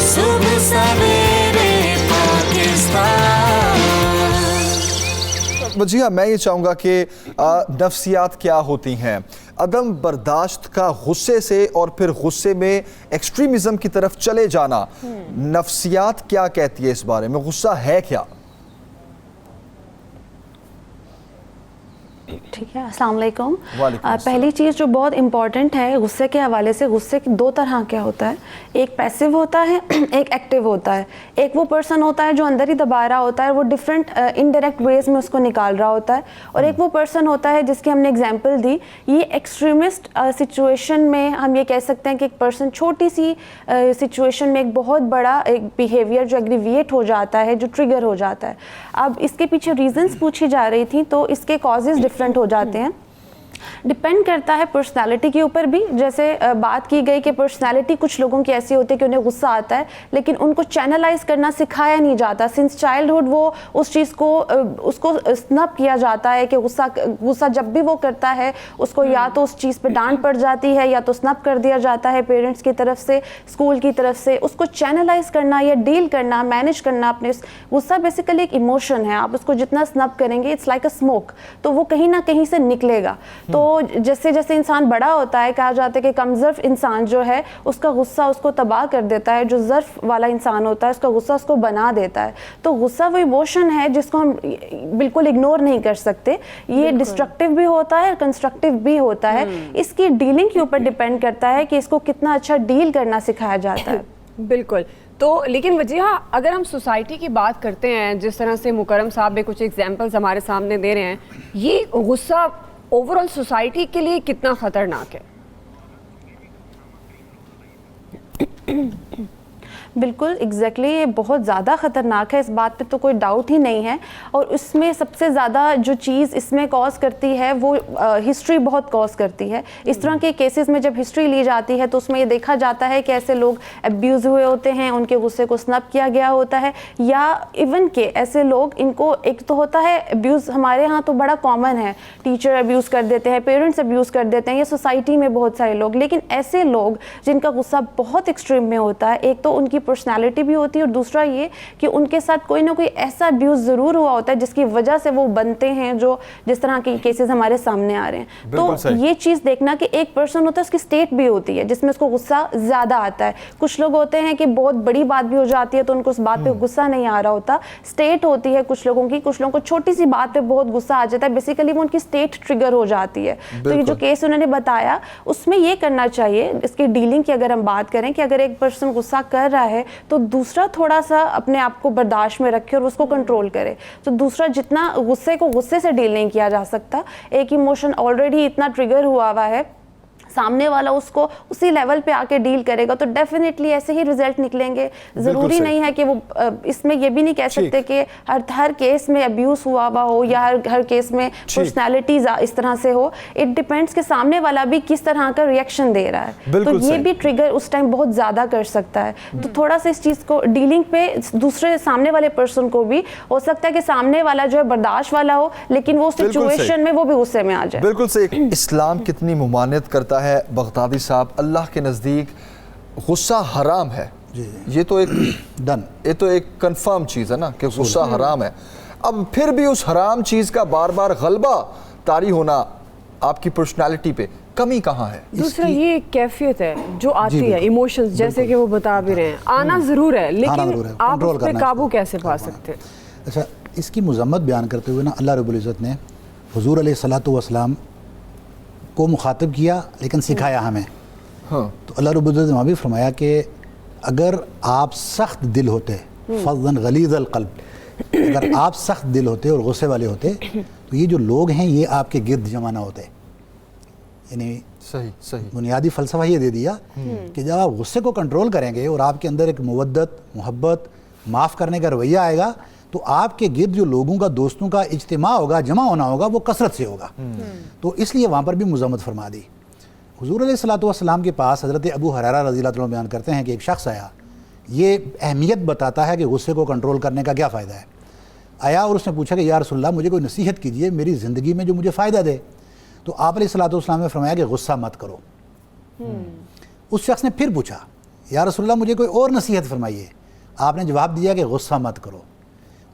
صبح سویرے پاکستان. جی ہاں, میں یہ چاہوں گا کہ نفسیات کیا ہوتی ہیں, عدم برداشت کا غصے سے اور پھر غصے میں ایکسٹریمزم کی طرف چلے جانا, نفسیات کیا کہتی ہے اس بارے میں, غصہ ہے کیا؟ ٹھیک ہے, السلام علیکم. پہلی چیز جو بہت امپورٹنٹ ہے غصے کے حوالے سے, غصے کی 2 طرح کیا ہوتا ہے, ایک پیسو ہوتا ہے, ایک ایکٹیو ہوتا ہے. ایک وہ پرسن ہوتا ہے جو اندر ہی دبا رہا ہوتا ہے, وہ ڈفرینٹ انڈائریکٹ ویز میں اس کو نکال رہا ہوتا ہے, اور ایک وہ پرسن ہوتا ہے جس کی ہم نے اگزامپل دی. یہ ایکسٹریمسٹ سچویشن میں ہم یہ کہہ سکتے ہیں کہ ایک پرسن چھوٹی سی سچویشن میں ایک بہت بڑا ایک بیہیویئر جو ایگریویٹ ہو جاتا ہے, جو ٹریگر ہو جاتا ہے. اب اس کے پیچھے ریزنس پوچھی جا رہی تھیں, تو اس کے کازز ڈفرینٹ ہو جاتے ہیں. ڈپینڈ کرتا ہے پرسنالٹی کے اوپر بھی. جیسے بات کی گئی کہ پرسنالٹی کچھ لوگوں کی ایسی ہوتی ہے کہ انہیں غصہ آتا ہے لیکن ان کو چینلائز کرنا سکھایا نہیں جاتا. سنس چائلڈہڈ وہ اس چیز کو سنپ کیا جاتا ہے کہ غصہ جب بھی وہ کرتا ہے اس کو یا تو اس چیز پہ ڈانٹ پڑ جاتی ہے یا تو سنپ کر دیا جاتا ہے پیرنٹس کی طرف سے, اسکول کی طرف سے. اس کو چینلائز کرنا یا ڈیل کرنا, مینیج کرنا اپنے, غصہ بیسیکلی ایک ایموشن ہے, آپ اس کو جتنا سنپ کریں گے اٹس لائک اے اسموک, تو وہ کہیں نہ کہیں سے نکلے گا. تو جیسے جیسے انسان بڑا ہوتا ہے, کہا جاتا ہے کہ کم ظرف انسان جو ہے اس کا غصہ اس کو تباہ کر دیتا ہے, جو ظرف والا انسان ہوتا ہے اس کا غصہ اس کو بنا دیتا ہے. تو غصہ وہ ایموشن ہے جس کو ہم بالکل اگنور نہیں کر سکتے. یہ ڈسٹرکٹیو بھی ہوتا ہے, کنسٹرکٹیو بھی ہوتا ہے. اس کی ڈیلنگ کے اوپر ڈیپینڈ کرتا ہے کہ اس کو کتنا اچھا ڈیل کرنا سکھایا جاتا ہے. بالکل. تو لیکن وجیہہ اگر ہم سوسائٹی کی بات کرتے ہیں, جس طرح سے مکرم صاحب بھی کچھ ایگزامپلز ہمارے سامنے دے رہے ہیں, یہ غصہ اوور آل سوسائٹی کے لیے کتنا خطرناک ہے؟ بالکل ایگزیکٹلی یہ بہت زیادہ خطرناک ہے, اس بات پہ تو کوئی ڈاؤٹ ہی نہیں ہے. اور اس میں سب سے زیادہ جو چیز اس میں کاز کرتی ہے وہ ہسٹری بہت کاز کرتی ہے. اس طرح کے کیسز میں جب ہسٹری لی جاتی ہے تو اس میں یہ دیکھا جاتا ہے کہ ایسے لوگ ابیوز ہوئے ہوتے ہیں, ان کے غصے کو سنپ کیا گیا ہوتا ہے, یا ایون کہ ایسے لوگ, ان کو ایک تو ہوتا ہے ابیوز, ہمارے ہاں تو بڑا کامن ہے, ٹیچر ابیوز کر دیتے ہیں, پیرنٹس ابیوز کر دیتے ہیں, یا سوسائٹی میں بہت سارے لوگ. لیکن ایسے لوگ جن کا غصہ بہت ایکسٹریم میں ہوتا ہے, ایک تو ان کی پرسنالٹی بھی ہوتی ہے, اور دوسرا یہ کہ ان کے ساتھ کوئی نہ کوئی ایسا ابیوز ضرور ہوا ہوتا ہے جس کی وجہ سے وہ بنتے ہیں جو جس طرح کے کیسز ہمارے سامنے آ رہے ہیں. تو یہ چیز دیکھنا کہ ایک پرسن ہوتا ہے, اس کی اسٹیٹ بھی ہوتی ہے جس میں اس کو غصہ زیادہ آتا ہے. کچھ لوگ ہوتے ہیں کہ بہت بڑی بات بھی ہو جاتی ہے تو ان کو اس بات پہ غصہ نہیں آ رہا ہوتا. اسٹیٹ ہوتی ہے کچھ لوگوں کی, کچھ لوگوں کو چھوٹی سی بات پہ بہت غصہ آ جاتا ہے, بیسیکلی وہ ان کی اسٹیٹ ٹریگر ہو جاتی ہے. تو یہ جو کیس انہوں نے بتایا اس میں یہ کرنا چاہیے, اس کی ڈیلنگ کی اگر ہم بات کریں کہ اگر ایک پرسن غصہ کر رہا ہے تو دوسرا تھوڑا سا اپنے آپ کو برداشت میں رکھے اور اس کو کنٹرول کرے. تو دوسرا جتنا غصے کو غصے سے ڈیل نہیں کیا جا سکتا, ایک ایموشن آلریڈی اتنا ٹریگر ہوا ہے, سامنے والا اس کو اسی لیول پہ آ کے ڈیل کرے گا تو ڈیفینیٹلی ایسے ہی ریزلٹ نکلیں گے. ضروری نہیں ہے کہ وہ, اس میں یہ بھی نہیں کہہ سکتے کہ ہر کیس میں ابیوز ہوا ہو یا ہر کیس میں پرسنالٹیز اس طرح سے ہو. اٹ ڈیپینڈس کہ سامنے والا بھی کس طرح کا ریئیکشن دے رہا ہے, تو یہ بھی ٹریگر اس ٹائم بہت زیادہ کر سکتا ہے. تو تھوڑا سا اس چیز کو ڈیلنگ پہ دوسرے سامنے والے پرسن کو بھی ہو سکتا ہے کہ سامنے والا جو ہے برداشت والا ہو لیکن وہ سچویشن میں وہ بھی غصے میں آ جائے. بالکل صحیح. اسلام کتنی ممانعت کرتا ہے بغدادی صاحب, اللہ کے نزدیک غصہ حرام ہے. یہ تو ایک کنفرم چیز ہے نا کہ غصہ حرام ہے. اب پھر بھی اس حرام چیز کا بار بار غلبہ طاری ہونا آپ کی پرسنالٹی پہ کمی کہاں ہے؟ دوسرا یہ ایک کیفیت ہے جو آتی ہے، ایموشنز جیسے کہ وہ بتا بھی رہے ہیں، آنا ضرور ہے لیکن آپ اس پہ قابو کیسے پا سکتے ہیں؟ اچھا، اس کی مذمت بیان کرتے ہوئے نا اللہ رب العزت نے حضور علیہ الصلوۃ والسلام کو مخاطب کیا لیکن سکھایا ہمیں. تو اللہ رب العزت نے وہاں بھی فرمایا کہ اگر آپ سخت دل ہوتے، فظاً غلیظ القلب، اگر آپ سخت دل ہوتے اور غصے والے ہوتے تو یہ جو لوگ ہیں یہ آپ کے گرد جمع نہ ہوتے. یعنی صحیح بنیادی فلسفہ یہ دے دیا کہ جب آپ غصے کو کنٹرول کریں گے اور آپ کے اندر ایک مودت، محبت، معاف کرنے کا رویہ آئے گا تو آپ کے گرد جو لوگوں کا، دوستوں کا اجتماع ہوگا، جمع ہونا ہوگا، وہ کثرت سے ہوگا. تو اس لیے وہاں پر بھی مذمت فرما دی. حضور علیہ الصلوۃ والسلام کے پاس حضرت ابو ہریرہ رضی اللہ عنہ بیان کرتے ہیں کہ ایک شخص آیا، یہ اہمیت بتاتا ہے کہ غصے کو کنٹرول کرنے کا کیا فائدہ ہے. آیا اور اس نے پوچھا کہ یا رسول اللہ مجھے کوئی نصیحت کیجئے میری زندگی میں جو مجھے فائدہ دے. تو آپ علیہ الصلوۃ والسلام نے فرمایا کہ غصہ مت کرو. اس شخص نے پھر پوچھا یا رسول اللہ مجھے کوئی اور نصیحت فرمائیے. آپ نے جواب دیا کہ غصہ مت کرو.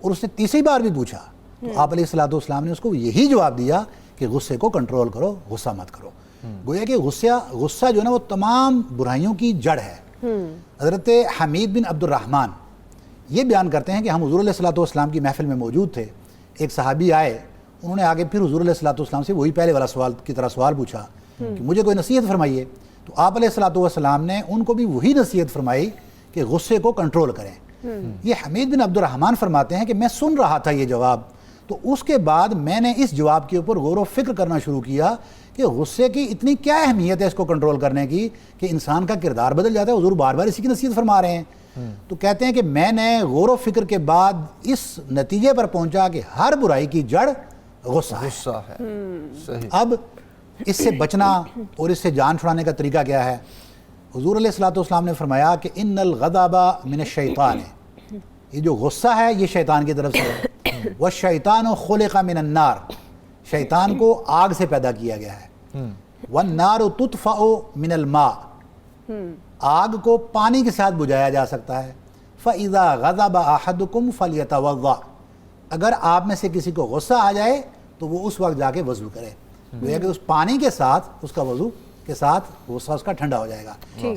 اور اس نے تیسری بار بھی پوچھا تو آپ علیہ الصلوۃ والسلام نے اس کو یہی جواب دیا کہ غصے کو کنٹرول کرو، غصہ مت کرو. گویا کہ غصہ جو ہے نا وہ تمام برائیوں کی جڑ ہے. حضرت حمید بن عبد الرحمن یہ بیان کرتے ہیں کہ ہم حضور علیہ الصلوۃ والسلام کی محفل میں موجود تھے. ایک صحابی آئے، انہوں نے آگے پھر حضور علیہ الصلوۃ والسلام سے وہی پہلے والا سوال کی طرح سوال پوچھا کہ مجھے کوئی نصیحت فرمائیے. تو آپ علیہ الصلوۃ والسلام نے ان کو بھی وہی نصیحت فرمائی کہ غصے کو کنٹرول کریں. یہ حمید بن عبد الرحمن فرماتے ہیں کہ میں سن رہا تھا یہ جواب، تو اس کے بعد میں نے اس جواب کے اوپر غور و فکر کرنا شروع کیا کہ غصے کی اتنی کیا اہمیت ہے اس کو کنٹرول کرنے کی کہ انسان کا کردار بدل جاتا ہے. حضور بار بار اسی کی نصیحت فرما رہے ہیں. تو کہتے ہیں کہ میں نے غور و فکر کے بعد اس نتیجے پر پہنچا کہ ہر برائی کی جڑ غصہ ہے. اب اس سے بچنا اور اس سے جان چھڑانے کا طریقہ کیا ہے؟ حضور علیہ الصلوۃ والسلام نے فرمایا کہ ان الغضب من الشیطان، یہ جو غصہ ہے یہ شیطان کی طرف سے ہے. والشیطان خلق من النار، شیطان کو آگ سے پیدا کیا گیا ہے. والنار تطفأ من الماء، آگ کو پانی کے ساتھ بجھایا جا سکتا ہے. فإذا غضب أحدكم فليتوضأ، اگر آپ میں سے کسی کو غصہ آ جائے تو وہ اس وقت جا کے وضو کرے. گویا کہ اس پانی کے ساتھ، اس کا وضو کے ساتھ غصہ اس کا ٹھنڈا ہو جائے گا.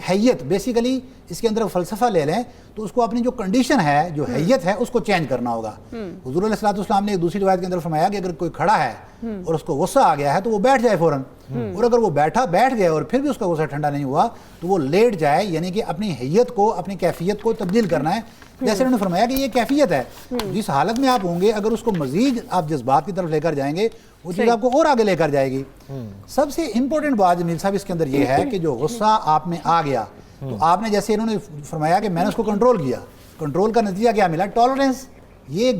حیت بیسیکلی اس کے اندر فلسفہ لے لیں تو اس کو اپنی جو کنڈیشن ہے، جو حیت ہے، اس کو چینج کرنا ہوگا. حضور علیہ الصلوۃ والسلام نے ایک دوسری روایت کے اندر فرمایا کہ اگر کوئی کھڑا ہے اور اس کو غصہ آ گیا ہے تو وہ بیٹھ جائے فوراً، اور اگر وہ بیٹھ گیا اور پھر بھی اس کا غصہ ٹھنڈا نہیں ہوا تو وہ لیٹ جائے. یعنی کہ اپنی حیت کو، اپنی کیفیت کو تبدیل کرنا ہے. جیسے انہوں نے فرمایا کہ یہ کیفیت ہے، جس حالت میں آپ ہوں گے اگر اس کو مزید آپ جذبات کی طرف لے کر جائیں گے وہ چیز آپ کو اور آگے لے کر جائے گی. سب سے امپورٹنٹ بات جمیل صاحب اس کے اندر یہ ہے کہ جو غصہ آپ میں آ گیا تو آپ نے، جیسے انہوں نے فرمایا کہ میں نے اس کو کنٹرول کیا، کنٹرول کا نتیجہ کیا ملا؟ ٹالرنس. یہ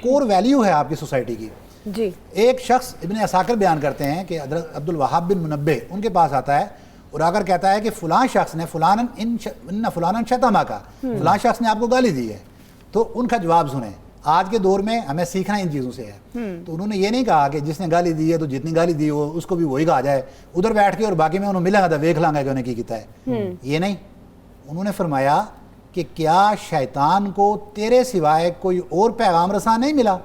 کور ویلیو ہے آپ کی سوسائٹی کی. جی ایک شخص ابن عساکر بیان کرتے ہیں کہ حضرت عبد الوہاب بن منبہ ان کے پاس آتا ہے اور آ کر کہتا ہے کہ فلاں شخص نے فلانا شتما کا، فلاں شخص نے آپ کو گالی دی ہے. تو ان کا جواب سنیں. آج کے دور میں ہمیں سیکھنا ان چیزوں سے ہے. تو انہوں نے یہ نہیں کہا کہ جس نے گالی دی ہے تو جتنی گالی دی ہو اس کو بھی وہی کہا جائے ادھر بیٹھ کے اور باقی میں انہوں ملا تھا دیکھ لوں گا کہ انہیں کی کیتا ہے. یہ نہیں، انہوں نے فرمایا کہ کیا شیطان کو تیرے سوائے کوئی اور پیغام رساں نہیں ملا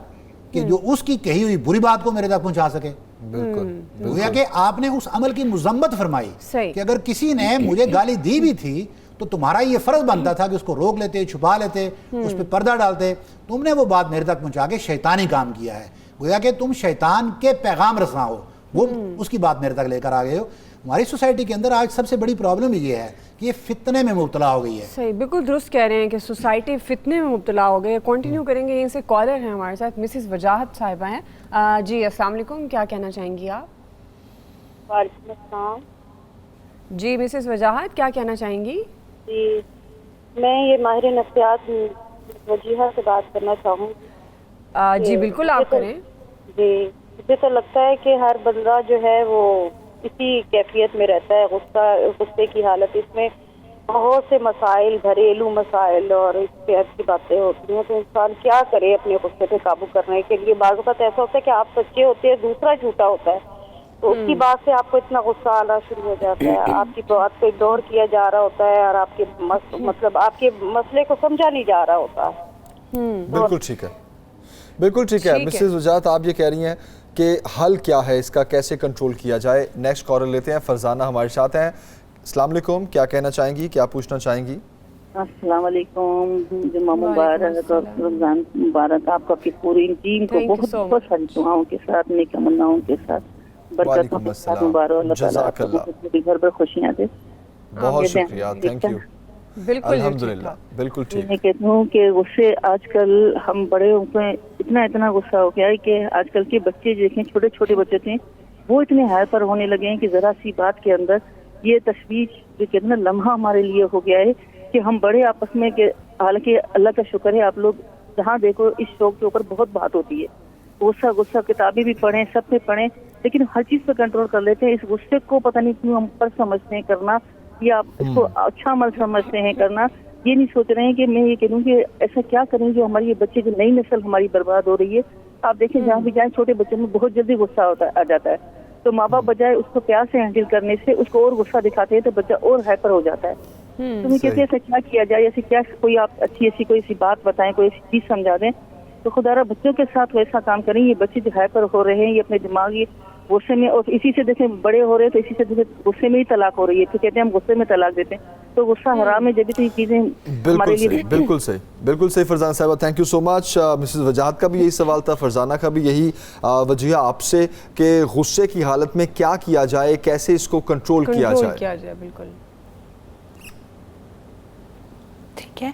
کہ جو اس کی کہی ہوئی بری بات کو میرے تک پہنچا سکے؟ بالکل. گویا کہ آپ نے اس عمل کی مذمت فرمائی کہ اگر کسی نے مجھے گالی دی بھی تھی تو تمہارا یہ فرض بنتا تھا کہ اس کو روک لیتے، چھپا لیتے، اس پہ پردہ ڈالتے. تم نے وہ بات میرے تک پہنچا کے شیطانی کام کیا ہے. گویا کہ تم شیطان کے پیغام رساں ہو، وہ اس کی بات میرے تک لے کر آ گئے ہو. ہماری سوسائٹی کے اندر آج سب سے بڑی پرابلم یہ ہے کہ یہ فتنے میں مبتلا ہو گئی ہے. صحیح، بالکل درست کہہ رہے ہیں کہ سوسائٹی فتنے میں مبتلا ہو گئی ہے. کنٹینیو کریں گے. یہیں سے کالر ہیں ہمارے ساتھ، مسز وجاہت صاحبہ ہیں. جی السلام علیکم، کیا کہنا چاہیں گی آپ؟ وعلیکم السلام. جی مسز وجاہت کیا کہنا چاہیں گی؟ جی میں یہ ماہر نفسیات وجیہہ سے بات کرنا چاہوں. جی بالکل آپ کریں. جی مجھے تو لگتا ہے کہ ہر بندہ جو ہے وہ اسی کیفیت میں رہتا ہے، غصے کی حالت. اس میں بہت سے مسائل، گھریلو مسائل اور اختیار کی باتیں ہوتی ہیں. تو انسان کیا کرے اپنے غصے پہ قابو کرنے کے لیے؟ بعض اوقات ایسا ہوتا ہے کہ آپ سچے ہوتے ہیں، دوسرا جھوٹا ہوتا ہے، تو اس کی بات سے آپ کو اتنا غصہ آنا شروع ہو جاتا ہے. آپ کی بات کو اگنور کیا جا رہا ہوتا ہے اور آپ کے مطلب آپ کے مسئلے کو سمجھا نہیں جا رہا ہوتا. بالکل ٹھیک ہے. بالکل ٹھیک ہے مسز وجاہت، آپ یہ کہہ رہی ہیں کہ حل کیا ہے اس کا، کیسے کنٹرول کیا جائے. نیکسٹ کالر لیتے ہیں. فرزانہ ہمارے ساتھ ہیں. السلام علیکم، کیا کہنا چاہیں گی، کیا پوچھنا چاہیں گی؟ السلام علیکم، جمعہ مبارک اور رمضان مبارک آپ کو، آپ کی پوری ٹیم کو بہت بہت ساری دعاؤں کے ساتھ، نیک تمناؤں کے ساتھ، برکتوں کے ساتھ مبارک. اللہ تعالیٰ آپ کو گھر پر خوشیاں دے. بہت شکریہ، تھینک یو. بالکل الحمدللہ، بالکل ٹھیک. میں کہتی ہوں کہ غصے آج کل ہم بڑے ہوتے اتنا غصہ ہو گیا ہے کہ آج کل کے بچے دیکھیں، چھوٹے چھوٹے بچے تھے وہ اتنے ہائپر ہونے لگے ہیں کہ ذرا سی بات کے اندر یہ تشویش جو کتنا لمحہ ہمارے لیے ہو گیا ہے کہ ہم بڑے آپس میں کہ حالانکہ اللہ کا شکر ہے آپ لوگ جہاں دیکھو اس شوق کے اوپر بہت بات ہوتی ہے. غصہ کتابیں بھی پڑھیں، سب پہ پڑھیں، لیکن ہر چیز پہ کنٹرول کر لیتے ہیں. اس غصے کو پتہ نہیں کیوں ہم پر سمجھتے ہیں کرنا، یا اس کو اچھا عمل سمجھتے ہیں کرنا. یہ نہیں سوچ رہے ہیں کہ میں یہ کہوں کہ ایسا کیا کریں جو ہماری یہ بچے جو نئی نسل ہماری برباد ہو رہی ہے. آپ دیکھیں جہاں بھی جائیں چھوٹے بچے میں بہت جلدی غصہ آ جاتا ہے، تو ماں باپ بجائے اس کو پیار سے ہینڈل کرنے سے اس کو اور غصہ دکھاتے ہیں تو بچہ اور ہائپر ہو جاتا ہے. تو میں کہتی ایسا کیا کیا جائے، ایسے کیا کوئی آپ اچھی ایسی کوئی بات بتائیں، کوئی ایسی چیز سمجھا دیں تو خدا را بچوں کے ساتھ ویسا کام کریں. یہ بچے جو ہائپر ہو رہے ہیں یہ اپنے دماغی غصے میں، اور اسی سے دیکھیں بڑے ہو رہے ہیں تو اسی سے دیکھیں غصے میں ہی طلاق ہو رہی ہے. تو کہتے ہیں ہم غصے میں طلاق دیتے ہیں تو غصہ حرام ہے. جب بھی یہ چیزیں ہمارے لیے بالکل صحیح. فرزانہ صاحبہ thank you so much. Mrs Wajahat کا بھی یہی سوال تھا، فرزانہ کا بھی یہی وجہ آپ سے کہ غصے کی حالت میں کیا کیا جائے، کیسے اس کو کنٹرول کیا جائے. بالکل ٹھیک ہے.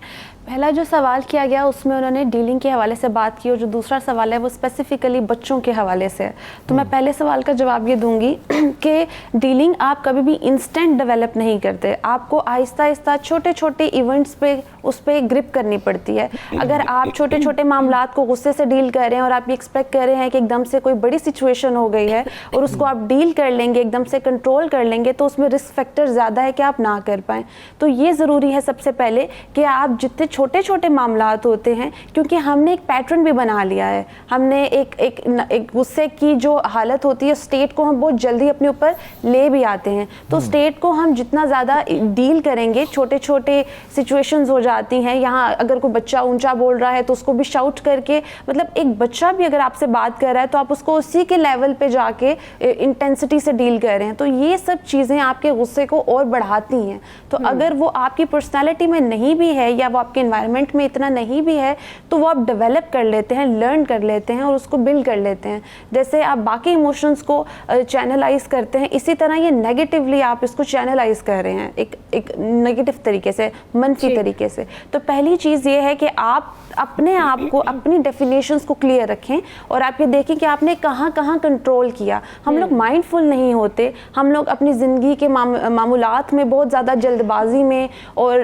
پہلا جو سوال کیا گیا اس میں انہوں نے ڈیلنگ کے حوالے سے بات کی، اور جو دوسرا سوال ہے وہ اسپیسیفکلی بچوں کے حوالے سے. تو میں پہلے سوال کا جواب یہ دوں گی کہ ڈیلنگ آپ کبھی بھی انسٹنٹ ڈیولپ نہیں کرتے. آپ کو آہستہ آہستہ چھوٹے چھوٹے ایونٹس پہ اس پہ گرپ کرنی پڑتی ہے. اگر آپ چھوٹے چھوٹے معاملات کو غصے سے ڈیل کر رہے ہیں اور آپ یہ ایکسپیکٹ کر رہے ہیں کہ ایک دم سے کوئی بڑی سچویشن ہو گئی ہے اور اس کو آپ ڈیل کر لیں گے، ایک دم سے کنٹرول کر لیں گے، تو اس میں رسک فیکٹر زیادہ ہے کہ آپ نہ کر پائیں. تو یہ ضروری ہے سب سے پہلے کہ آپ جتنے چھوٹے چھوٹے معاملات ہوتے ہیں، کیونکہ ہم نے ایک پیٹرن بھی بنا لیا ہے، ہم نے ایک غصے کی جو حالت ہوتی ہے اسٹیٹ کو ہم بہت جلدی اپنے اوپر لے بھی آتے ہیں. تو اسٹیٹ کو ہم جتنا زیادہ ڈیل کریں گے، چھوٹے چھوٹے سچویشنز ہو جاتی ہیں. یہاں اگر کوئی بچہ اونچا بول رہا ہے تو اس کو بھی شاؤٹ کر کے، مطلب ایک بچہ بھی اگر آپ سے بات کر رہا ہے تو آپ اس کو اسی کے لیول پہ جا کے انٹینسٹی سے ڈیل کر رہے ہیں. تو یہ سب چیزیں آپ کے غصے کو اور بڑھاتی ہیں. تو اگر وہ آپ کی پرسنالٹی میں نہیں بھی ہے یا وہ آپ کے انوائرمنٹ میں اتنا نہیں بھی ہے تو وہ آپ ڈیولپ کر لیتے ہیں، لرن کر لیتے ہیں اور اس کو بلڈ کر لیتے ہیں. جیسے آپ باقی ایموشنز کو چینلائز کرتے ہیں، اسی طرح یہ نیگیٹیولی آپ اس کو چینلائز کر رہے ہیں ایک نیگیٹو طریقے سے، منفی طریقے سے. تو پہلی چیز یہ ہے کہ آپ اپنے آپ کو، اپنی ڈیفینیشنز کو کلیئر رکھیں اور آپ یہ دیکھیں کہ آپ نے کہاں کہاں کنٹرول کیا. ہم لوگ مائنڈ فل نہیں ہوتے، ہم لوگ اپنی زندگی کے معمولات میں بہت زیادہ جلد بازی میں اور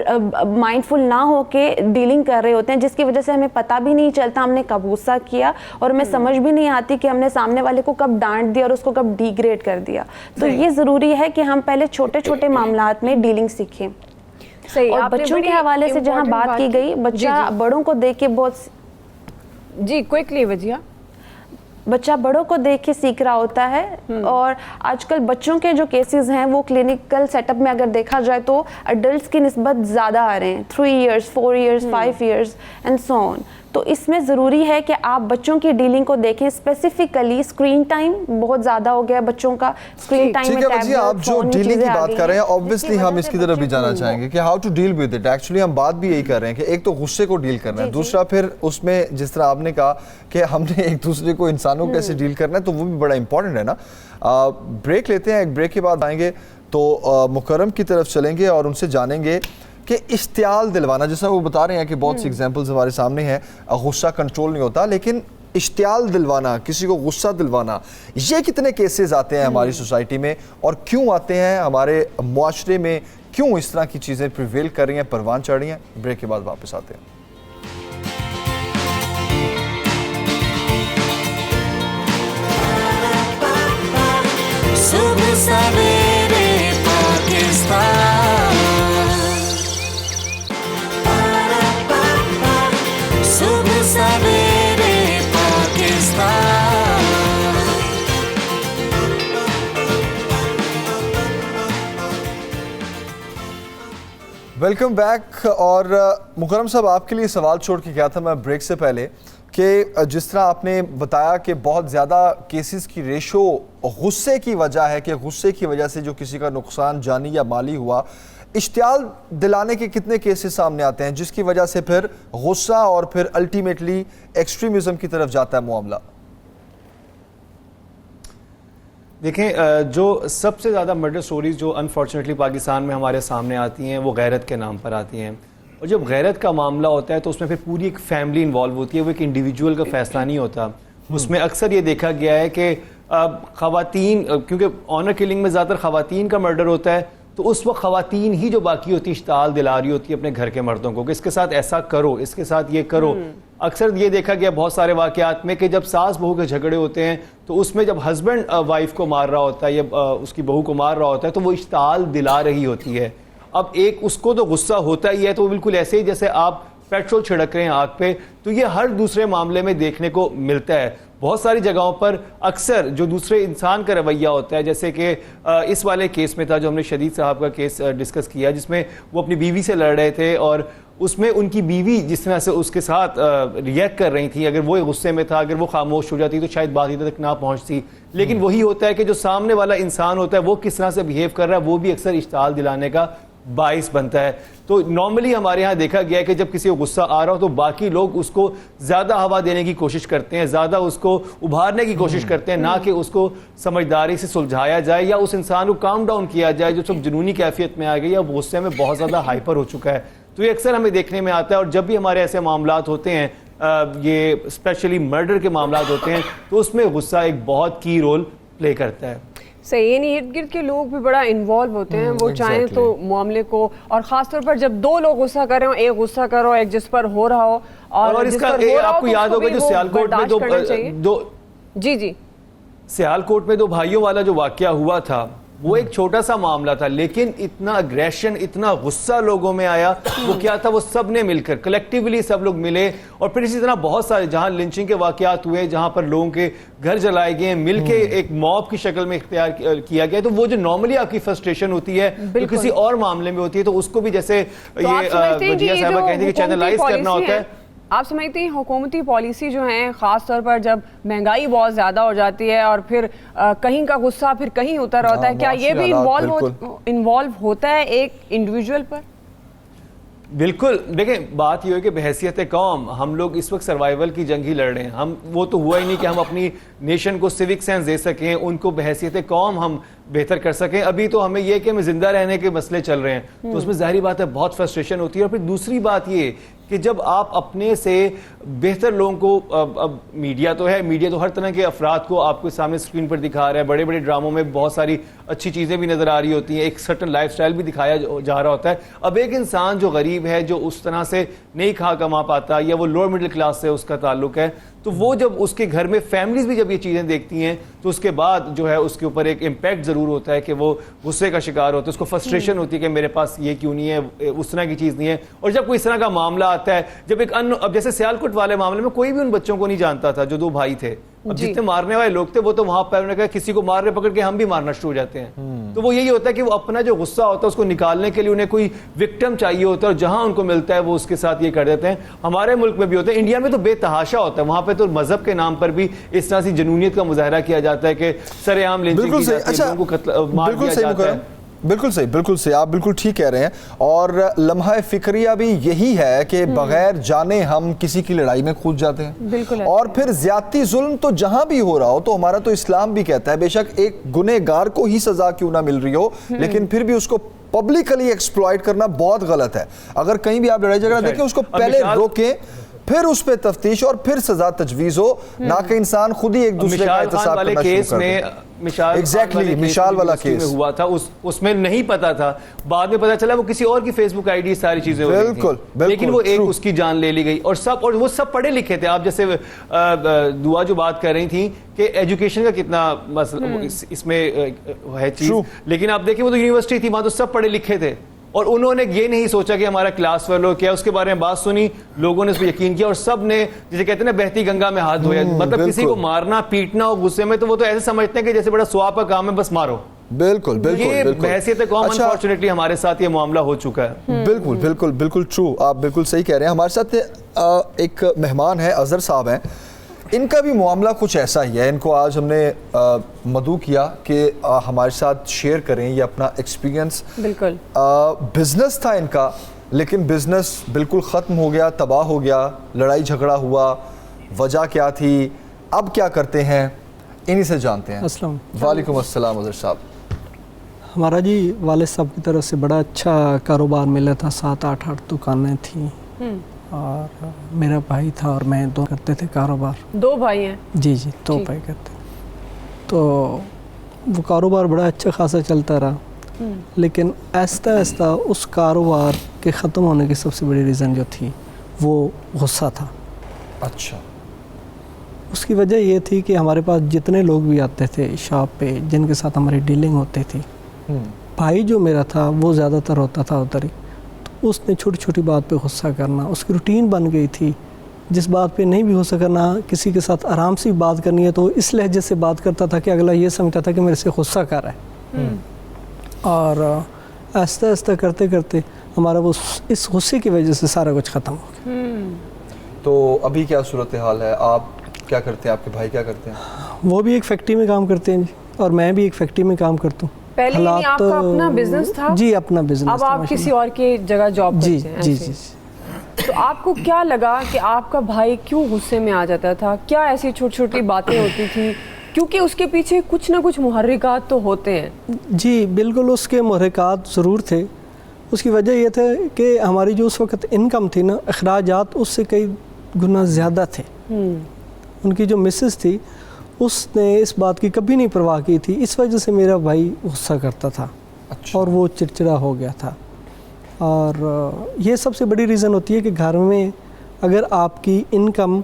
مائنڈ فل نہ ہو کے ڈیلنگ کر رہے ہوتے ہیں، جس کی وجہ سے ہمیں پتہ بھی نہیں چلتا ہم نے کب غصہ کیا، اور ہمیں سمجھ بھی نہیں آتی کہ ہم نے سامنے والے کو کب ڈانٹ دیا اور اس کو کب ڈی گریڈ کر دیا. تو یہ ضروری ہے کہ ہم پہلے چھوٹے چھوٹے معاملات میں ڈیلنگ سیکھیں. اور بچوں کے حوالے سے جہاں بات کی گئی، بچہ بڑوں کو دیکھ کے بہت کوئکلی وجہ بچہ بڑوں کو دیکھ کے سیکھ رہا ہوتا ہے. اور آج کل بچوں کے جو کیسز ہیں وہ کلینکل سیٹ اپ میں اگر دیکھا جائے تو اڈلٹس کی نسبت زیادہ آ رہے ہیں، 3 years 4 years 5 years and so on. تو اس میں ضروری ہے کہ آپ بچوں کی ڈیلنگ کو دیکھیں. اسپیسیفکلی اسکرین ٹائم بہت زیادہ ہو گیا بچوں کا. اسکرین ٹائم میں ٹیبلٹ، آپ جو ڈیلنگ کی بات کر رہے ہیں obviously ہم اس کی طرف بھی جانا چاہیں گے کہ how to deal with it. Actually ہم بات بھی یہی کر رہے ہیں کہ ایک تو غصے کو ڈیل کرنا ہے، دوسرا پھر اس میں جس طرح آپ نے کہا کہ ہم نے ایک دوسرے کو انسانوں کو کیسے ڈیل کرنا ہے، تو وہ بھی بڑا امپورٹنٹ ہے نا. بریک لیتے ہیں، ایک بریک کے بعد آئیں گے تو مکرم کی طرف چلیں گے اور ان سے جانیں گے کہ اشتعال دلوانا، جیسا وہ بتا رہے ہیں کہ بہت سی ایگزامپلز ہمارے سامنے ہیں، غصہ کنٹرول نہیں ہوتا، لیکن اشتعال دلوانا، کسی کو غصہ دلوانا، یہ کتنے کیسز آتے ہیں ہماری سوسائٹی میں اور کیوں آتے ہیں ہمارے معاشرے میں، کیوں اس طرح کی چیزیں پریویل کر رہی ہیں، پروان چڑھ رہی ہیں. بریک کے بعد واپس آتے ہیں. صبح سویرے پاکستان، صبح سویرے پاکستان. Welcome back. اور مکرم صاحب آپ کے لیے سوال چھوڑ کے گیا تھا میں بریک سے پہلے کہ جس طرح آپ نے بتایا کہ بہت زیادہ کیسز کی ریشو غصے کی وجہ ہے کہ غصے کی وجہ سے جو کسی کا نقصان جانی یا مالی ہوا، اشتعال دلانے کے کتنے کیسز سامنے آتے ہیں جس کی وجہ سے پھر غصہ اور پھر الٹیمیٹلی ایکسٹریمزم کی طرف جاتا ہے معاملہ؟ دیکھیں جو سب سے زیادہ مرڈر سٹوریز جو انفارچونیٹلی پاکستان میں ہمارے سامنے آتی ہیں وہ غیرت کے نام پر آتی ہیں، اور جب غیرت کا معاملہ ہوتا ہے تو اس میں پھر پوری ایک فیملی انوالو ہوتی ہے، وہ ایک انڈیویجول کا فیصلہ نہیں ہوتا۔ اس میں اکثر یہ دیکھا گیا ہے کہ خواتین، کیونکہ آنر کلنگ میں زیادہ تر خواتین کا مرڈر ہوتا ہے، تو اس وقت خواتین ہی جو باقی ہوتی اشتعال دلا رہی ہوتی ہے اپنے گھر کے مردوں کو کہ اس کے ساتھ ایسا کرو، اس کے ساتھ یہ کرو۔ اکثر یہ دیکھا گیا بہت سارے واقعات میں کہ جب ساس بہو کے جھگڑے ہوتے ہیں تو اس میں جب ہسبینڈ وائف کو مار رہا ہوتا ہے یا اس کی بہو کو مار رہا ہوتا ہے تو وہ اشتعال دلا رہی ہوتی ہے۔ اب ایک اس کو تو غصہ ہوتا ہی ہے، تو وہ بالکل ایسے ہی جیسے آپ پیٹرول چھڑک رہے ہیں آگ پہ، تو یہ ہر دوسرے معاملے میں دیکھنے کو ملتا ہے۔ بہت ساری جگہوں پر اکثر جو دوسرے انسان کا رویہ ہوتا ہے، جیسے کہ اس والے کیس میں تھا جو ہم نے شدید صاحب کا کیس ڈسکس کیا، جس میں وہ اپنی بیوی سے لڑ رہے تھے اور اس میں ان کی بیوی جس طرح سے اس کے ساتھ ریئیکٹ کر رہی تھی، اگر وہ غصے میں تھا، اگر وہ خاموش ہو جاتی تو شاید بات ادھر تک نہ پہنچتی، لیکن وہی ہوتا ہے کہ جو سامنے والا انسان ہوتا ہے وہ کس طرح سے بیہیو کر رہا ہے وہ بھی اکثر اشتعال دلانے کا باعث بنتا ہے۔ تو نارملی ہمارے ہاں دیکھا گیا ہے کہ جب کسی کو غصہ آ رہا ہو تو باقی لوگ اس کو زیادہ ہوا دینے کی کوشش کرتے ہیں، زیادہ اس کو ابھارنے کی کوشش کرتے ہیں، نہ کہ اس کو سمجھداری سے سلجھایا جائے یا اس انسان کو کام ڈاؤن کیا جائے جو سب جنونی کیفیت میں آ گئی یا غصے میں بہت زیادہ ہائپر ہو چکا ہے۔ تو یہ اکثر ہمیں دیکھنے میں آتا ہے، اور جب بھی ہمارے ایسے معاملات ہوتے ہیں، یہ اسپیشلی مرڈر کے معاملات ہوتے ہیں، تو اس میں غصہ ایک بہت کی رول پلے کرتا ہے۔ صحیح، یعنی ارد گرد کے لوگ بھی بڑا انوالو ہوتے ہیں، وہ چاہیں تو معاملے کو، اور خاص طور پر جب دو لوگ غصہ کر رہے ہوں، ایک غصہ کرو ایک جس پر ہو رہا ہو، اور اس کا آپ کو یاد ہوگا جو سیالکوٹ میں دو سیالکوٹ میں دو بھائیوں والا جو واقعہ ہوا تھا، وہ ایک چھوٹا سا معاملہ تھا لیکن اتنا اگریشن، اتنا غصہ لوگوں میں آیا، وہ کیا تھا، وہ سب نے مل کر کلیکٹیولی سب لوگ ملے، اور پھر اسی طرح بہت سارے جہاں لنچنگ کے واقعات ہوئے، جہاں پر لوگوں کے گھر جلائے گئے، مل کے ایک موب کی شکل میں اختیار کیا گیا۔ تو وہ جو نارملی آپ کی فرسٹریشن ہوتی ہے جو کسی اور معاملے میں ہوتی ہے، تو اس کو بھی جیسے یہ وجیہ صاحبہ کہتے ہیں کہ چینلائز کرنا ہوتا ہے۔ آپ سمجھتے ہیں حکومتی پالیسی جو ہیں، خاص طور پر جب مہنگائی بہت زیادہ ہو جاتی ہے اور پھر کہیں کا غصہ پھر کہیں اتر ہوتا ہے، کیا یہ بھی انوالو ہوتا ہے ایک انڈیویجول پر؟ بالکل، دیکھیں بات یہ ہے کہ بحیثیت قوم ہم لوگ اس وقت سروائیول کی جنگ ہی لڑ رہے ہیں، ہم وہ تو ہوا ہی نہیں کہ ہم اپنی نیشن کو سیوک سینس دے سکیں، ان کو بحیثیت قوم ہم بہتر کر سکیں۔ ابھی تو ہمیں یہ کہ ہمیں زندہ رہنے کے مسئلے چل رہے ہیں، تو اس میں ظاہری بات ہے بہت فرسٹریشن ہوتی ہے۔ اور پھر دوسری بات یہ کہ جب آپ اپنے سے بہتر لوگوں کو، اب میڈیا تو ہے، میڈیا تو ہر طرح کے افراد کو آپ کو سامنے اسکرین پر دکھا رہا ہے، بڑے بڑے ڈراموں میں بہت ساری اچھی چیزیں بھی نظر آ رہی ہوتی ہیں، ایک سرٹن لائف سٹائل بھی دکھایا جا رہا ہوتا ہے۔ اب ایک انسان جو غریب ہے، جو اس طرح سے نہیں کما پاتا، یا وہ لوور مڈل کلاس سے اس کا تعلق ہے، تو وہ جب اس کے گھر میں فیملیز بھی جب یہ چیزیں دیکھتی ہیں تو اس کے بعد جو ہے اس کے اوپر ایک امپیکٹ ضرور ہوتا ہے کہ وہ غصے کا شکار ہوتا ہے، اس کو فرسٹریشن ہوتی ہے کہ میرے پاس یہ کیوں نہیں ہے، اس طرح کی چیز نہیں ہے۔ اور جب کوئی اس طرح کا معاملہ آتا ہے، جب ایک اب جیسے سیالکوٹ والے معاملے میں کوئی بھی ان بچوں کو نہیں جانتا تھا جو دو بھائی تھے، اب جتنے مارنے والے لوگ تھے وہ تو وہاں پر کہا کسی کو مار رہے پکڑ کے ہم بھی مارنا شروع ہو جاتے ہیں۔ تو وہ یہی ہوتا ہے کہ وہ اپنا جو غصہ ہوتا ہے اس کو نکالنے کے لیے انہیں کوئی وکٹم چاہیے ہوتا ہے، اور جہاں ان کو ملتا ہے وہ اس کے ساتھ یہ کر دیتے ہیں۔ ہمارے ملک میں بھی ہوتا ہے، انڈیا میں تو بے تحاشا ہوتا ہے، وہاں پہ تو مذہب کے نام پر بھی اس طرح سی جنونیت کا مظاہرہ کیا جاتا ہے کہ سر عام لنچنگ کی جاتی ہے، لوگوں کو مار دیا جاتا ہے۔ بالکل صحیح، آپ بالکل ٹھیک کہہ رہے ہیں، اور لمحہ فکریہ بھی یہی ہے کہ بغیر جانے ہم کسی کی لڑائی میں کود جاتے ہیں، اور پھر زیادتی ظلم تو جہاں بھی ہو رہا ہو، تو ہمارا تو اسلام بھی کہتا ہے بے شک ایک گنہگار کو ہی سزا کیوں نہ مل رہی ہو، لیکن پھر بھی اس کو پبلکلی ایکسپلائٹ کرنا بہت غلط ہے۔ اگر کہیں بھی آپ لڑائی جھگڑا دیکھیں اس کو پہلے روکیں، پھر اس پہ تفتیش اور پھر سزا تجویز ہو، نہ کہ انسان خود ہی ایک دوسرے کا احتساب کرنا شروع کر دے۔ مشال والا کیس ہوا تھا، اس میں نہیں پتا تھا، بعد میں پتا چلا وہ کسی اور کی فیس بک آئی ڈی ساری چیزیں ہو رہی تھیں، لیکن وہ ایک اس کی جان لے لی گئی، اور وہ سب پڑھے لکھے تھے۔ آپ جیسے دعا جو بات کر رہی تھیں کہ ایجوکیشن کا کتنا مسئلہ اس میں ہے چیز، لیکن آپ دیکھیں وہ تو یونیورسٹی تھی، وہاں تو سب پڑھے لکھے تھے، اور انہوں نے یہ نہیں سوچا کہ ہمارا کلاس فیلو کیا، اس کے بارے میں بات سنی، لوگوں نے اس پہ یقین کیا، اور سب نے جسے کہتے ہیں نا بہتی گنگا میں ہاتھ دھویا۔ مطلب کسی کو مارنا پیٹنا ہو غصے میں تو وہ تو ایسے سمجھتے ہیں کہ جیسے بڑا سواب کا کام ہے، بس مارو۔ بالکل یہ بحیثیت قوم انفارچونیٹلی ہمارے ساتھ یہ معاملہ ہو چکا ہے۔ بالکل ٹرو، آپ بالکل صحیح کہہ رہے ہیں۔ ہمارے ساتھ ایک مہمان ہے اظہر صاحب ہیں, ان کا بھی معاملہ کچھ ایسا ہی ہے. ان کو آج ہم نے مدعو کیا کہ ہمارے ساتھ شیئر کریں یہ اپنا ایکسپیرینس. بالکل بزنس تھا ان کا, لیکن بزنس بالکل ختم ہو گیا, تباہ ہو گیا, لڑائی جھگڑا ہوا, وجہ کیا تھی, اب کیا کرتے ہیں, انہی سے جانتے ہیں. السلام. وعلیکم السلام اظہر صاحب. ہمارا جی والد صاحب کی طرف سے بڑا اچھا کاروبار ملا تھا, 7-8 دکانیں تھیں اور میرا بھائی تھا اور میں دو کرتے تھے کاروبار. 2 بھائی ہیں؟ جی جی 2 بھائی کرتے. تو وہ کاروبار بڑا اچھا خاصا چلتا رہا, لیکن آہستہ آہستہ اس کاروبار کے ختم ہونے کی سب سے بڑی ریزن جو تھی وہ غصہ تھا. اچھا. اس کی وجہ یہ تھی کہ ہمارے پاس جتنے لوگ بھی آتے تھے شاپ پہ جن کے ساتھ ہماری ڈیلنگ ہوتی تھی, بھائی جو میرا تھا وہ زیادہ تر ہوتا تھا ادھر ہی, تو اس نے چھوٹی چھوٹی بات پہ غصہ کرنا, اس کی روٹین بن گئی تھی. جس بات پہ نہیں بھی ہو سکنا, کسی کے ساتھ آرام سے بات کرنی ہے تو اس لہجے سے بات کرتا تھا کہ اگلا یہ سمجھتا تھا کہ میرے سے غصہ کر رہا ہے. اور آہستہ آہستہ کرتے کرتے ہمارا وہ اس غصے کی وجہ سے سارا کچھ ختم ہو گیا. تو ابھی کیا صورتحال ہے, آپ کیا کرتے ہیں, آپ کے بھائی کیا کرتے ہیں؟ وہ بھی ایک فیکٹری میں کام کرتے ہیں جی, اور میں بھی ایک فیکٹری میں کام کرتا ہوں. پہلے یعنی آپ کا اپنا بزنس تھا؟ جی اپنا بزنس. اب آپ کسی اور کی جگہ جاب کرتے ہیں؟ جی جی. تو آپ کو کیا لگا کہ آپ کا بھائی کیوں غصے میں آ جاتا تھا؟ کیا ایسی چھوٹی چھوٹی باتیں ہوتی تھی؟ کیونکہ اس کے پیچھے کچھ نہ کچھ محرکات تو ہوتے ہیں. جی بالکل, اس کے محرکات ضرور تھے. اس کی وجہ یہ تھا کہ ہماری جو اس وقت انکم تھی نا, اخراجات اس سے کئی گنا زیادہ تھے. ان کی جو مسز تھی اس نے اس بات کی کبھی نہیں پرواہ کی تھی, اس وجہ سے میرا بھائی غصہ کرتا تھا. اور وہ چڑچڑا ہو گیا تھا. اور یہ سب سے بڑی ریزن ہوتی ہے کہ گھر میں اگر آپ کی انکم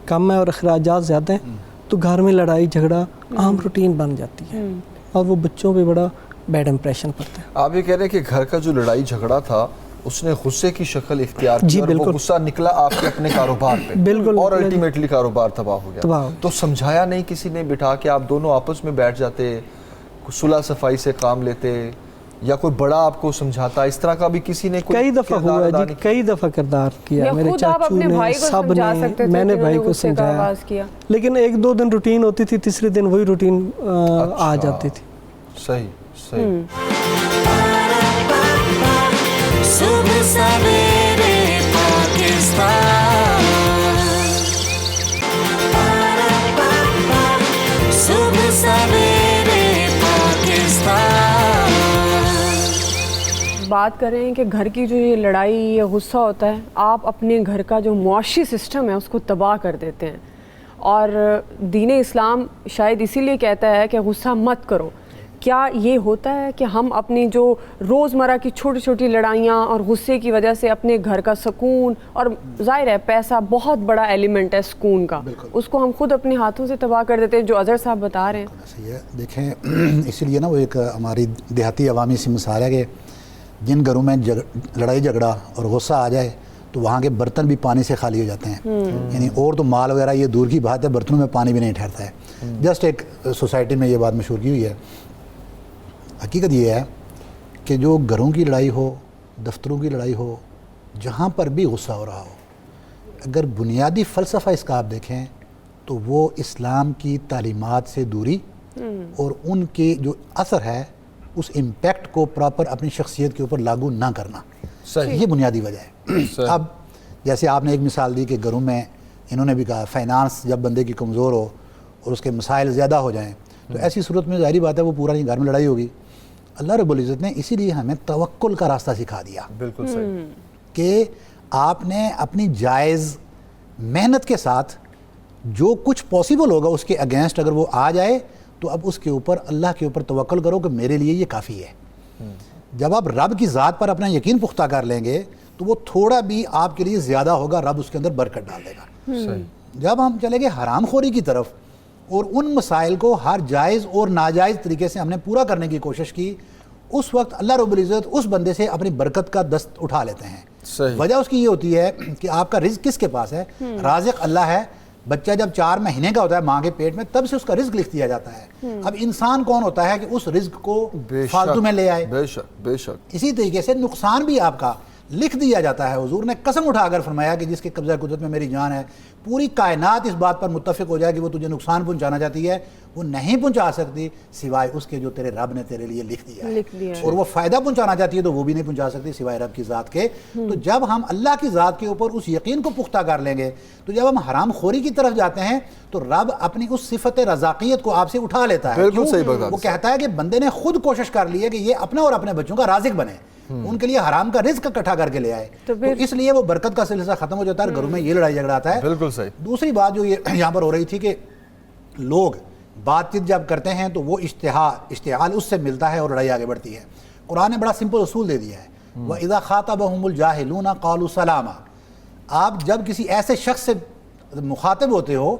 کم ہے اور اخراجات زیادہ ہیں تو گھر میں لڑائی جھگڑا عام روٹین بن جاتی ہے, اور وہ بچوں پہ بڑا بیڈ امپریشن پڑتا ہے. آپ یہ کہہ رہے ہیں کہ گھر کا جو لڑائی جھگڑا تھا اس نے غصے کی شکل اختیار کی, اور وہ غصہ نکلا آپ کے اپنے کاروبار پہ, بالکل, اور الٹیمیٹلی کاروبار تباہ ہو گیا. تو سمجھایا نہیں کسی نے بٹھا کے آپ دونوں آپس میں بیٹھ جاتے, صلح صفائی سے کام لیتے, یا کوئی بڑا آپ کو سمجھاتا, اس طرح کا بھی کسی نے کئی دفعہ ہوا جی, کئی دفعہ کردار کیا میرے چاچو نے, سب نے, میں نے بھائی کو سمجھایا, لیکن 1-2 دن روٹین ہوتی تھی, تیسرے دن وہی روٹین آ جاتی تھی. صحیح صحیح. صبح سویرے پاکستان, صبح سویرے پاکستان. بات کر رہے ہیں کہ گھر کی جو یہ لڑائی یا غصہ ہوتا ہے, آپ اپنے گھر کا جو معاشی سسٹم ہے اس کو تباہ کر دیتے ہیں. اور دین اسلام شاید اسی لیے کہتا ہے کہ غصہ مت کرو. کیا یہ ہوتا ہے کہ ہم اپنی جو روزمرہ کی چھوٹی چھوٹی لڑائیاں اور غصے کی وجہ سے اپنے گھر کا سکون, اور ظاہر ہے پیسہ بہت بڑا ایلیمنٹ ہے سکون کا, اس کو ہم خود اپنے ہاتھوں سے تباہ کر دیتے ہیں, جو اظہر صاحب بتا رہے ہیں؟ صحیح ہے. دیکھیں اسی لیے نا وہ ایک ہماری دیہاتی عوامی سی مثال ہے کہ جن گھروں میں لڑائی جھگڑا اور غصہ آ جائے تو وہاں کے برتن بھی پانی سے خالی ہو جاتے ہیں. یعنی اور تو مال وغیرہ یہ دور کی بات ہے, برتنوں میں پانی بھی نہیں ٹھہرتا ہے. جسٹ ایک سوسائٹی میں یہ بات مشہور کی ہوئی ہے. حقیقت یہ ہے کہ جو گھروں کی لڑائی ہو, دفتروں کی لڑائی ہو, جہاں پر بھی غصہ ہو رہا ہو, اگر بنیادی فلسفہ اس کا آپ دیکھیں تو وہ اسلام کی تعلیمات سے دوری اور ان کے جو اثر ہے اس امپیکٹ کو پراپر اپنی شخصیت کے اوپر لاگو نہ کرنا. یہ بنیادی وجہ ہے. اب جیسے آپ نے ایک مثال دی کہ گھروں میں انہوں نے بھی کہا فائنانس جب بندے کی کمزور ہو اور اس کے مسائل زیادہ ہو جائیں تو ایسی صورت میں ظاہری بات ہے وہ پورا نہیں, گھر میں لڑائی ہوگی. اللہ رب العزت نے اسی لیے ہمیں توکل کا راستہ سکھا دیا. بالکل صحیح. کہ آپ نے اپنی جائز محنت کے ساتھ جو کچھ پاسبل ہوگا اس کے اگینسٹ اگر وہ آ جائے تو اب اس کے اوپر اللہ کے اوپر توکل کرو کہ میرے لیے یہ کافی ہے. جب آپ رب کی ذات پر اپنا یقین پختہ کر لیں گے تو وہ تھوڑا بھی آپ کے لیے زیادہ ہوگا, رب اس کے اندر برکت ڈال دے گا. جب ہم چلیں گے حرام خوری کی طرف اور ان مسائل کو ہر جائز اور ناجائز طریقے سے ہم نے پورا کرنے کی کوشش کی, اس وقت اللہ رب العزت اس بندے سے اپنی برکت کا دست اٹھا لیتے ہیں. وجہ اس کی یہ ہوتی ہے کہ آپ کا رزق کس کے پاس ہے؟ رازق اللہ ہے. بچہ جب 4 مہینے کا ہوتا ہے ماں کے پیٹ میں تب سے اس کا رزق لکھ دیا جاتا ہے. اب انسان کون ہوتا ہے کہ اس رزق کو فالتو میں لے آئے؟ بے شک بے شک. اسی طریقے سے نقصان بھی آپ کا لکھ دیا جاتا ہے. حضور نے قسم اٹھا کر فرمایا کہ جس کے قبضہ قدرت میں میری جان ہے, پوری کائنات اس بات پر متفق ہو جائے کہ وہ تجھے نقصان پہنچانا چاہتی ہے, وہ نہیں پہنچا سکتی سوائے اس کے جو تیرے رب نے تیرے لیے لکھ دیا ہے. اور وہ فائدہ پہنچانا چاہتی ہے تو وہ بھی نہیں پہنچا سکتی سوائے رب کی ذات کے. تو جب ہم اللہ کی ذات کے اوپر اس یقین کو پختہ کر لیں گے, تو جب ہم حرام خوری کی طرف جاتے ہیں تو رب اپنی اس صفت رزاقیت کو آپ سے اٹھا لیتا ہے. بالکل صحیح بات. وہ کہتا ہے کہ بندے نے خود کوشش کر لی ہے کہ یہ اپنا اور اپنے بچوں کا رازق بنے, ان کے لیے حرام کا رزق اکٹھا کر کے لے آئے, تو اس لیے وہ برکت کا سلسلہ ختم ہو جاتا ہے, گھروں میں یہ لڑائی جھگڑا آتا ہے. بالکل صحیح. دوسری بات جو یہاں پر ہو رہی تھی کہ لوگ بات چیت جب کرتے ہیں تو وہ اشتعال اس سے ملتا ہے اور لڑائی آگے بڑھتی ہے. قرآن نے بڑا سمپل اصول دے دیا ہے, وَإِذَا خَاطَبَهُمُ الْجَاهِلُونَ قَالُوا سَلَامًا. آپ جب کسی ایسے شخص سے مخاطب ہوتے ہو,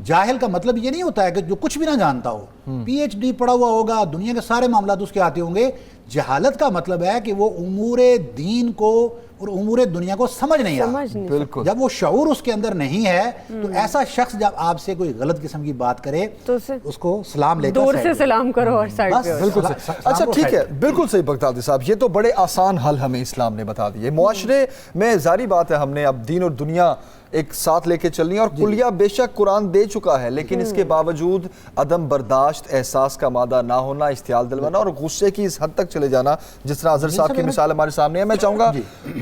جاہل کا مطلب یہ نہیں ہوتا ہے کہ جو کچھ بھی نہ جانتا ہو, پی ایچ ڈی پڑھا ہوا ہوگا, دنیا کے سارے معاملات اس کے آتے ہوں گے. جہالت کا مطلب ہے کہ وہ امور دین کو اور امور دنیا کو سمجھ نہیں آتا. بالکل. جب وہ شعور اس کے اندر نہیں ہے تو ایسا شخص جب آپ سے کوئی غلط قسم کی بات کرے تو اس کو سلام لے کر دور سے سلام کرو اور سائڈ پہ. بالکل. اچھا ٹھیک ہے, بالکل صحیح بغدادی صاحب, یہ تو بڑے آسان حل ہمیں اسلام نے بتا دیے. معاشرے میں ظاہری بات ہے ہم نے اب دین اور دنیا ایک ساتھ لے کے چلنی ہے, اور کلیہ بے شک قرآن دے چکا ہے, لیکن اس کے باوجود عدم برداشت, احساس کا مادہ نہ ہونا, اشتعال دلوانا اور غصے کی اس حد تک چلے جانا جس طرح اظہر صاحب کی مثال ہمارے سامنے ہے. میں چاہوں گا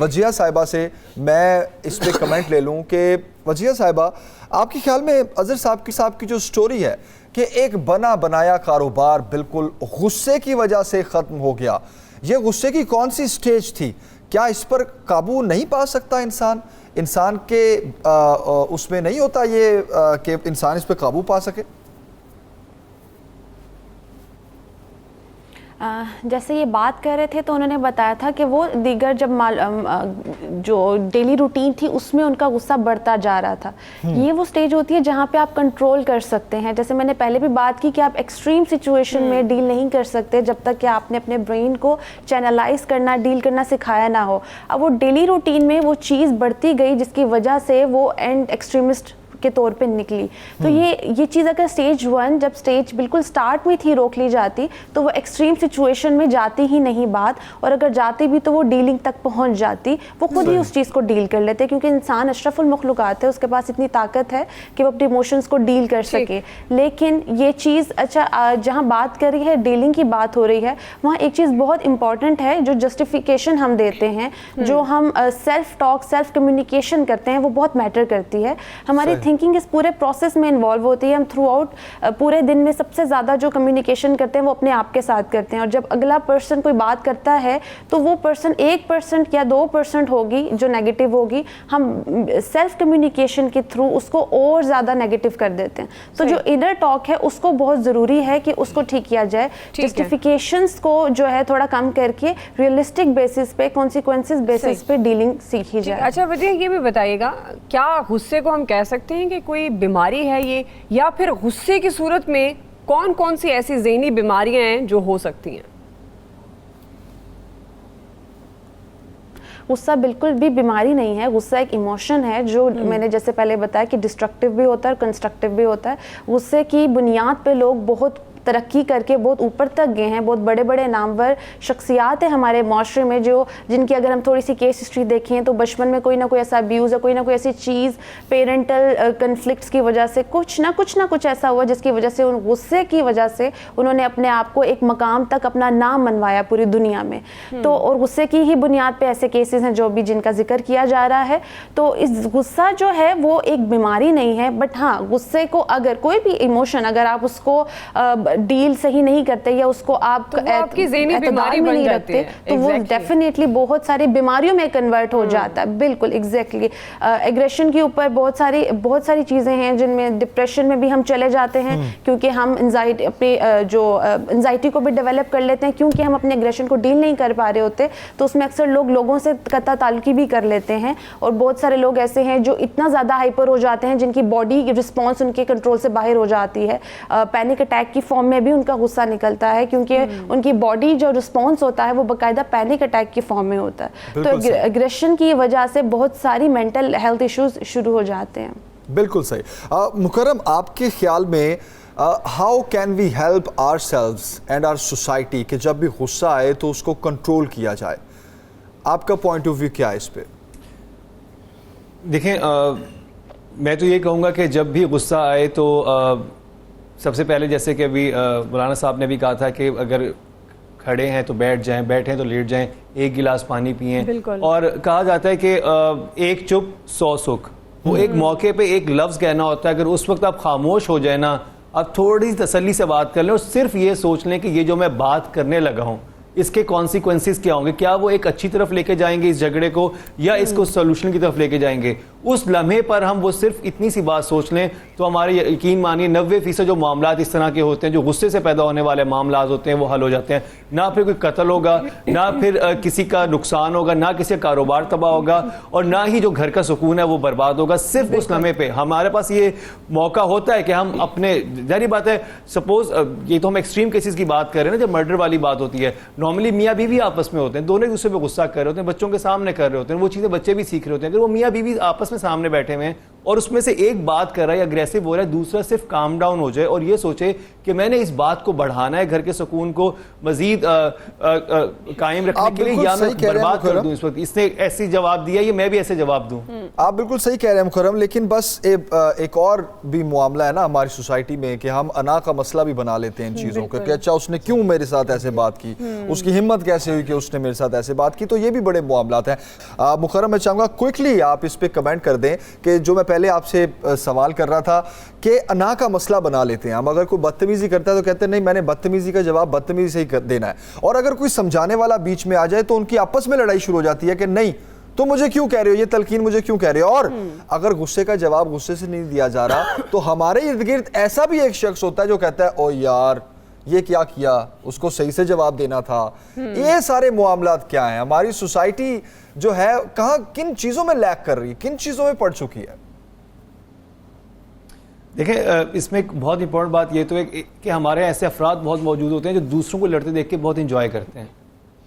وجیہہ صاحبہ سے میں اس پہ کمنٹ لے لوں کہ وجیہہ صاحبہ, آپ کے خیال میں اظہر صاحب کی جو سٹوری ہے کہ ایک بنا بنایا کاروبار بالکل غصے کی وجہ سے ختم ہو گیا, یہ غصے کی کون سی سٹیج تھی؟ کیا اس پر قابو نہیں پا سکتا انسان کے اس میں نہیں ہوتا یہ کہ انسان اس پہ قابو پا سکے؟ جیسے یہ بات کر رہے تھے تو انہوں نے بتایا تھا کہ وہ دیگر جب جو ڈیلی روٹین تھی اس میں ان کا غصہ بڑھتا جا رہا تھا. یہ وہ سٹیج ہوتی ہے جہاں پہ آپ کنٹرول کر سکتے ہیں. جیسے میں نے پہلے بھی بات کی کہ آپ ایکسٹریم سچویشن میں ڈیل نہیں کر سکتے جب تک کہ آپ نے اپنے برین کو چینلائز کرنا, ڈیل کرنا سکھایا نہ ہو. اب وہ ڈیلی روٹین میں وہ چیز بڑھتی گئی جس کی وجہ سے وہ اینڈ ایکسٹریمسٹ کے طور پہ نکلی. تو یہ چیز اگر سٹیج 1 جب سٹیج بالکل سٹارٹ میں تھی روک لی جاتی تو وہ ایکسٹریم سچویشن میں جاتی ہی نہیں بات, اور اگر جاتی بھی تو وہ ڈیلنگ تک پہنچ جاتی, وہ خود ہی اس چیز کو ڈیل کر لیتے, کیونکہ انسان اشرف المخلوقات ہے, اس کے پاس اتنی طاقت ہے کہ وہ اپنے ایموشنز کو ڈیل کر سکے. لیکن یہ چیز اچھا جہاں بات کر رہی ہے ڈیلنگ کی بات ہو رہی ہے, وہاں ایک چیز بہت امپورٹنٹ ہے جو جسٹیفیکیشن ہم دیتے ہیں, جو ہم سیلف ٹاک سیلف کمیونیکیشن کرتے ہیں, وہ بہت میٹر کرتی ہے. ہماری تھنکنگ اس پورے پروسیس میں انوالو ہوتی ہے. ہم تھرو آؤٹ پورے دن میں سب سے زیادہ جو کمیونیکیشن کرتے ہیں وہ اپنے آپ کے ساتھ کرتے ہیں, اور جب اگلا پرسن کوئی بات کرتا ہے تو وہ پرسن 1% یا 2% ہوگی جو نیگیٹو ہوگی, ہم سیلف کمیونیکیشن کے تھرو اس کو اور زیادہ نیگیٹو کر دیتے ہیں. تو جو انر ٹاک ہے اس کو بہت ضروری ہے کہ اس کو ٹھیک کیا جائے. جسٹیفیکیشنز کو جو ہے تھوڑا کم کر کے ریئلسٹک بیسس پہ, کانسیکوینسز بیسس پہ ڈیلنگ سیکھی جائے. اچھا وجہ یہ بھی بتائیے گا, کیا غصے کو ہم کہہ سکتے ہیں کہ کوئی بیماری ہے یہ, یا پھر غصے کی صورت میں کون کون سی ایسی ذہنی بیماریاں ہیں جو ہو سکتی ہیں؟ غصہ بالکل بھی بیماری نہیں ہے. غصہ ایک ایموشن ہے جو میں نے جیسے پہلے بتایا کہ ڈسٹرکٹیو بھی ہوتا ہے اور کنسٹرکٹیو بھی ہوتا ہے. غصے کی بنیاد پہ لوگ بہت ترقی کر کے بہت اوپر تک گئے ہیں. بہت بڑے بڑے نامور شخصیات ہیں ہمارے معاشرے میں جن کی اگر ہم تھوڑی سی کیس ہسٹری دیکھیں تو بچپن میں کوئی نہ کوئی ایسا ابیوز یا کوئی نہ کوئی ایسی چیز پیرنٹل کنفلکٹس کی وجہ سے کچھ نہ کچھ ایسا ہوا جس کی وجہ سے ان غصے کی وجہ سے انہوں نے اپنے آپ کو ایک مقام تک اپنا نام منوایا پوری دنیا میں. تو اور غصے کی ہی بنیاد پہ ایسے کیسز ہیں جو بھی جن کا ذکر کیا جا رہا ہے. تو اس غصہ جو ہے وہ ایک بیماری نہیں ہے, بٹ ہاں غصے کو اگر کوئی بھی ایموشن اگر آپ اس کو ڈیل صحیح نہیں کرتے یا اس کو آپ کی ذہنی بیماری بن جاتی ہے تو وہ ڈیفینیٹلی بہت ساری بیماریوں میں کنورٹ ہو جاتا ہے. بالکل ایگزیکٹلی. ایگریشن کے اوپر بہت ساری چیزیں ہیں جن میں ڈپریشن میں بھی ہم چلے جاتے ہیں کیونکہ ہم انزائٹی اپنی جو انزائٹی کو بھی ڈیولپ کر لیتے ہیں کیونکہ ہم اپنے ایگریشن کو ڈیل نہیں کر پا رہے ہوتے. تو اس میں اکثر لوگوں سے قطع تعلقی بھی کر لیتے ہیں, اور بہت سارے لوگ ایسے ہیں جو اتنا زیادہ ہائپر ہو جاتے ہیں جن کی باڈی رسپانس ان کے کنٹرول سے باہر ہو جاتی ہے. پینک اٹیک کی فارم میں بھی ان کا غصہ نکلتا ہے کیونکہ ان کی باڈی جو رسپانس ہوتا ہے وہ باقاعدہ پینک اٹیک کی فارم میں ہوتا ہے. تو ایگریشن کی وجہ سے بہت ساری مینٹل ہیلتھ ایشوز شروع ہو جاتے ہیں. بالکل صحیح. مکرم, آپ کے خیال میں how can we help ourselves and our society کہ جب بھی غصہ آئے تو اس کو کنٹرول کیا جائے؟ آپ کا پوائنٹ آف ویو کیا ہے اس پہ؟ دیکھیں میں تو یہ کہوں گا کہ جب بھی غصہ آئے تو سب سے پہلے جیسے کہ ابھی مولانا صاحب نے بھی کہا تھا کہ اگر کھڑے ہیں تو بیٹھ جائیں, بیٹھیں تو لیٹ جائیں, ایک گلاس پانی پئیں. اور کہا جاتا ہے کہ ایک چپ 100 سکھ. وہ ایک موقع پہ ایک لفظ کہنا ہوتا ہے, اگر اس وقت آپ خاموش ہو جائیں نا, آپ تھوڑی سی تسلی سے بات کر لیں اور صرف یہ سوچ لیں کہ یہ جو میں بات کرنے لگا ہوں اس کے کانسیکوینسز کیا ہوں گے, کیا وہ ایک اچھی طرف لے کے جائیں گے اس جھگڑے کو یا اس کو سولوشن کی طرف لے کے جائیں گے. اس لمحے پر ہم وہ صرف اتنی سی بات سوچ لیں تو ہمارے یقین مانیے 90% جو معاملات اس طرح کے ہوتے ہیں, جو غصے سے پیدا ہونے والے معاملات ہوتے ہیں, وہ حل ہو جاتے ہیں. نہ پھر کوئی قتل ہوگا, نہ پھر کسی کا نقصان ہوگا, نہ کسی کا کاروبار تباہ ہوگا, اور نہ ہی جو گھر کا سکون ہے وہ برباد ہوگا. صرف اس لمحے پہ ہمارے پاس یہ موقع ہوتا ہے کہ ہم اپنے, ظاہری بات ہے سپوز یہ تو ہم ایکسٹریم کیسز کی بات کر رہے ہیں نا, جب مرڈر والی بات ہوتی ہے, نارملی میاں بیوی آپس میں ہوتے ہیں, دونوں ایک دوسرے پہ غصہ کر رہے ہوتے ہیں, بچوں کے سامنے کر رہے ہوتے ہیں, وہ چیزیں بچے بھی سیکھ رہے ہوتے ہیں. اگر وہ میاں بیوی آپس میں سامنے بیٹھے ہوئے ہیں اور اس میں سے ایک بات کر رہا ہے یا اگریسو ہو رہا ہے, دوسرا صرف کام ڈاؤن ہو جائے اور یہ سوچے کہ میں نے اس بات کو بڑھانا ہے, گھر کے سکون کو مزید قائم رکھنے کے لیے, یا میں برباد کر دوں اس وقت, اس نے ایسی جواب دیا یہ میں بھی ایسے جواب دوں. آپ بالکل صحیح کہہ رہے ہیں مکرم, لیکن بس ایک اور بھی معاملہ ہے نا ہماری سوسائٹی میں کہ ہم انا کا مسئلہ بھی بنا لیتے ہیں ان چیزوں کا, کہ اچھا اس نے کیوں میرے ساتھ ایسے بات کی, اس کی ہمت کیسے ہوئی کہ اس نے میرے ساتھ ایسے بات کی. تو یہ بھی بڑے معاملات ہیں. مکرم میں چاہوں گا کوئکلی آپ اس پہ کمنٹ کر دیں کہ جو میں پہلے آپ سے سوال کر رہا تھا کہ انا کا مسئلہ بنا لیتے ہیں ہم. اگر کوئی بدتمیزی کرتا ہے تو کہتے ہیں نہیں میں نے بدتمیزی کا جواب بدتمیزی سے ہی دینا ہے, اور اگر کوئی سمجھانے والا بیچ میں آ جائے تو ان کی آپس میں لڑائی شروع ہو جاتی ہے کہ نہیں تو مجھے کیوں کہہ رہے ہو, یہ تلقین مجھے کیوں کہہ رہے ہو. اور اگر غصے کا جواب غصے سے نہیں دیا جا رہا تو ہمارے ارد گرد ایسا بھی ایک شخص ہوتا ہے جو کہتا ہے او یار یہ کیا اس کو صحیح سے جواب دینا تھا. یہ سارے معاملات کیا ہیں؟ ہماری سوسائٹی جو ہے کہاں کن چیزوں میں لیک کر رہی ہے, کن چیزوں میں پڑ چکی ہے؟ دیکھیں اس میں ایک بہت امپورٹنٹ بات یہ تو ہے کہ ہمارے ایسے افراد بہت موجود ہوتے ہیں جو دوسروں کو لڑتے دیکھ کے بہت انجوائے کرتے ہیں,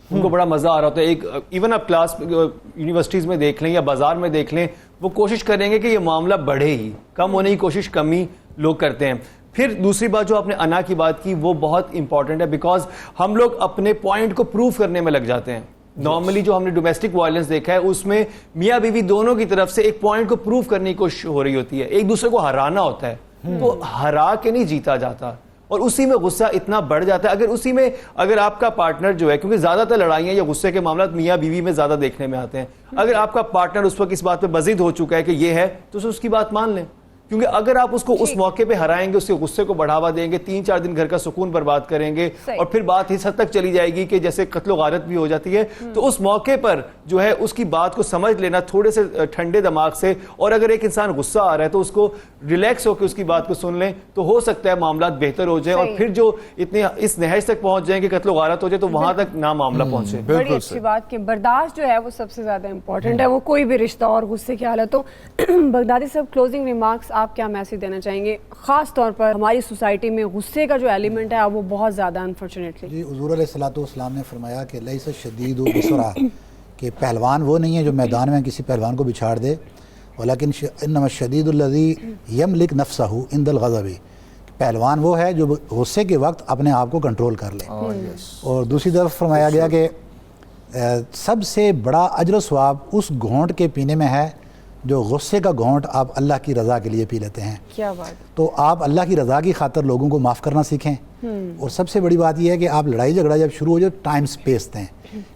ان کو بڑا مزہ آ رہا ہوتا ہے. ایک ایون آپ کلاس یونیورسٹیز میں دیکھ لیں یا بازار میں دیکھ لیں, وہ کوشش کریں گے کہ یہ معاملہ بڑھے ہی, کم ہونے کی کوشش کم ہی لوگ کرتے ہیں. پھر دوسری بات جو آپ نے انا کی بات کی وہ بہت امپورٹنٹ ہے, بیکاز ہم لوگ اپنے پوائنٹ کو پروف کرنے میں لگ جاتے ہیں. نارملی جو ہم نے ڈومیسٹک وائلنس دیکھا ہے اس میں میاں بیوی دونوں کی طرف سے ایک پوائنٹ کو پروف کرنے کی کوشش ہو رہی ہوتی ہے, ایک دوسرے کو ہرانا ہوتا ہے, تو ہرا کے نہیں جیتا جاتا, اور اسی میں غصہ اتنا بڑھ جاتا ہے. اگر اسی میں اگر آپ کا پارٹنر جو ہے, کیونکہ زیادہ تر لڑائیاں یا غصے کے معاملات میاں بیوی میں زیادہ دیکھنے میں آتے ہیں, اگر آپ کا پارٹنر اس وقت اس بات پہ بضد ہو چکا ہے کہ یہ ہے, تو اس کی بات مان لیں. کیونکہ اگر آپ اس کو اس موقع پہ ہرائیں گے, اس کے غصے کو بڑھاوا دیں گے, 3-4 دن گھر کا سکون برباد کریں گے, اور پھر بات اس حد تک چلی جائے گی کہ جیسے قتل و غارت بھی ہو جاتی ہے. تو اس موقع پر جو ہے اس کی بات کو سمجھ لینا تھوڑے سے ٹھنڈے دماغ سے, اور اگر ایک انسان غصہ آ رہا ہے تو اس کو ریلیکس ہو کے اس کی بات کو سن لیں, تو ہو سکتا ہے معاملات بہتر ہو جائیں, اور پھر جو اتنے اس نہج تک پہنچ جائیں کہ قتل و غارت ہو جائے تو وہاں تک نہ معاملہ پہنچے. بڑی اچھی بات کہ برداشت جو ہے وہ سب سے زیادہ امپورٹنٹ ہے, وہ کوئی بھی رشتہ اور غصے کی حالت ہو. بغدادی صاحب کلوزنگ ریمارکس آپ کیا میسج دینا چاہیں گے, خاص طور پر ہماری سوسائٹی میں غصے کا جو ایلیمنٹ ہے وہ بہت زیادہ انفارچونیٹلی. جی حضور علیہ الصلوۃ والسلام نے فرمایا کہ لیس الشدید بسرعہ, کہ پہلوان وہ نہیں ہے جو میدان میں کسی پہلوان کو بچھاڑ دے, ولیکن انما الشدید الذی یملک نفسہ عند الغضب, پہلوان وہ ہے جو غصے کے وقت اپنے آپ کو کنٹرول کر لے. اور دوسری طرف فرمایا گیا کہ سب سے بڑا اجر و ثواب اس گھونٹ کے پینے میں ہے جو غصے کا گھونٹ آپ اللہ کی رضا کے لیے پی لیتے ہیں. کیا بات. تو آپ اللہ کی رضا کی خاطر لوگوں کو معاف کرنا سیکھیں. اور سب سے بڑی بات یہ ہے کہ آپ لڑائی جھگڑا جب شروع ہو جائے ٹائم سپیس دیں,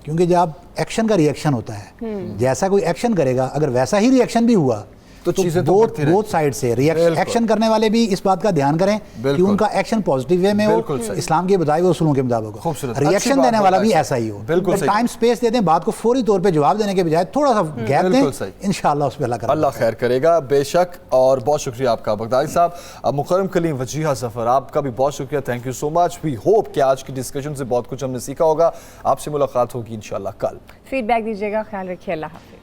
کیونکہ جب ایکشن کا ری ایکشن ہوتا ہے, جیسا کوئی ایکشن کرے گا اگر ویسا ہی ری ایکشن بھی ہوا تو بوتھ سائڈ سے ایکشن کرنے والے بھی اس بات کا دھیان کریں کہ ان کا ایکشن پازیٹیو وے میں ہو, اسلام کے بتائے ہوئے اصولوں کے مطابق ہو, ری ایکشن دینے والا بھی ایسا ہی ہو. ٹائم سپیس دے دیں, بات کو فوری طور پہ جواب دینے کے بجائے تھوڑا سا گیپ دیں, انشاءاللہ اس پہ اللہ خیر کرے گا. بے شک. اور بہت شکریہ آپ کا بغدادی صاحب. مکرم کلیم وجیہہ ظفر, آپ کا بھی بہت شکریہ, thank you so much. We hope کہ آج کی ڈسکشن سے بہت کچھ ہم نے سیکھا ہوگا. آپ سے ملاقات ہوگی انشاءاللہ کل. فیڈ بیک دیجیے گا. خیال رکھیے. اللہ حافظ.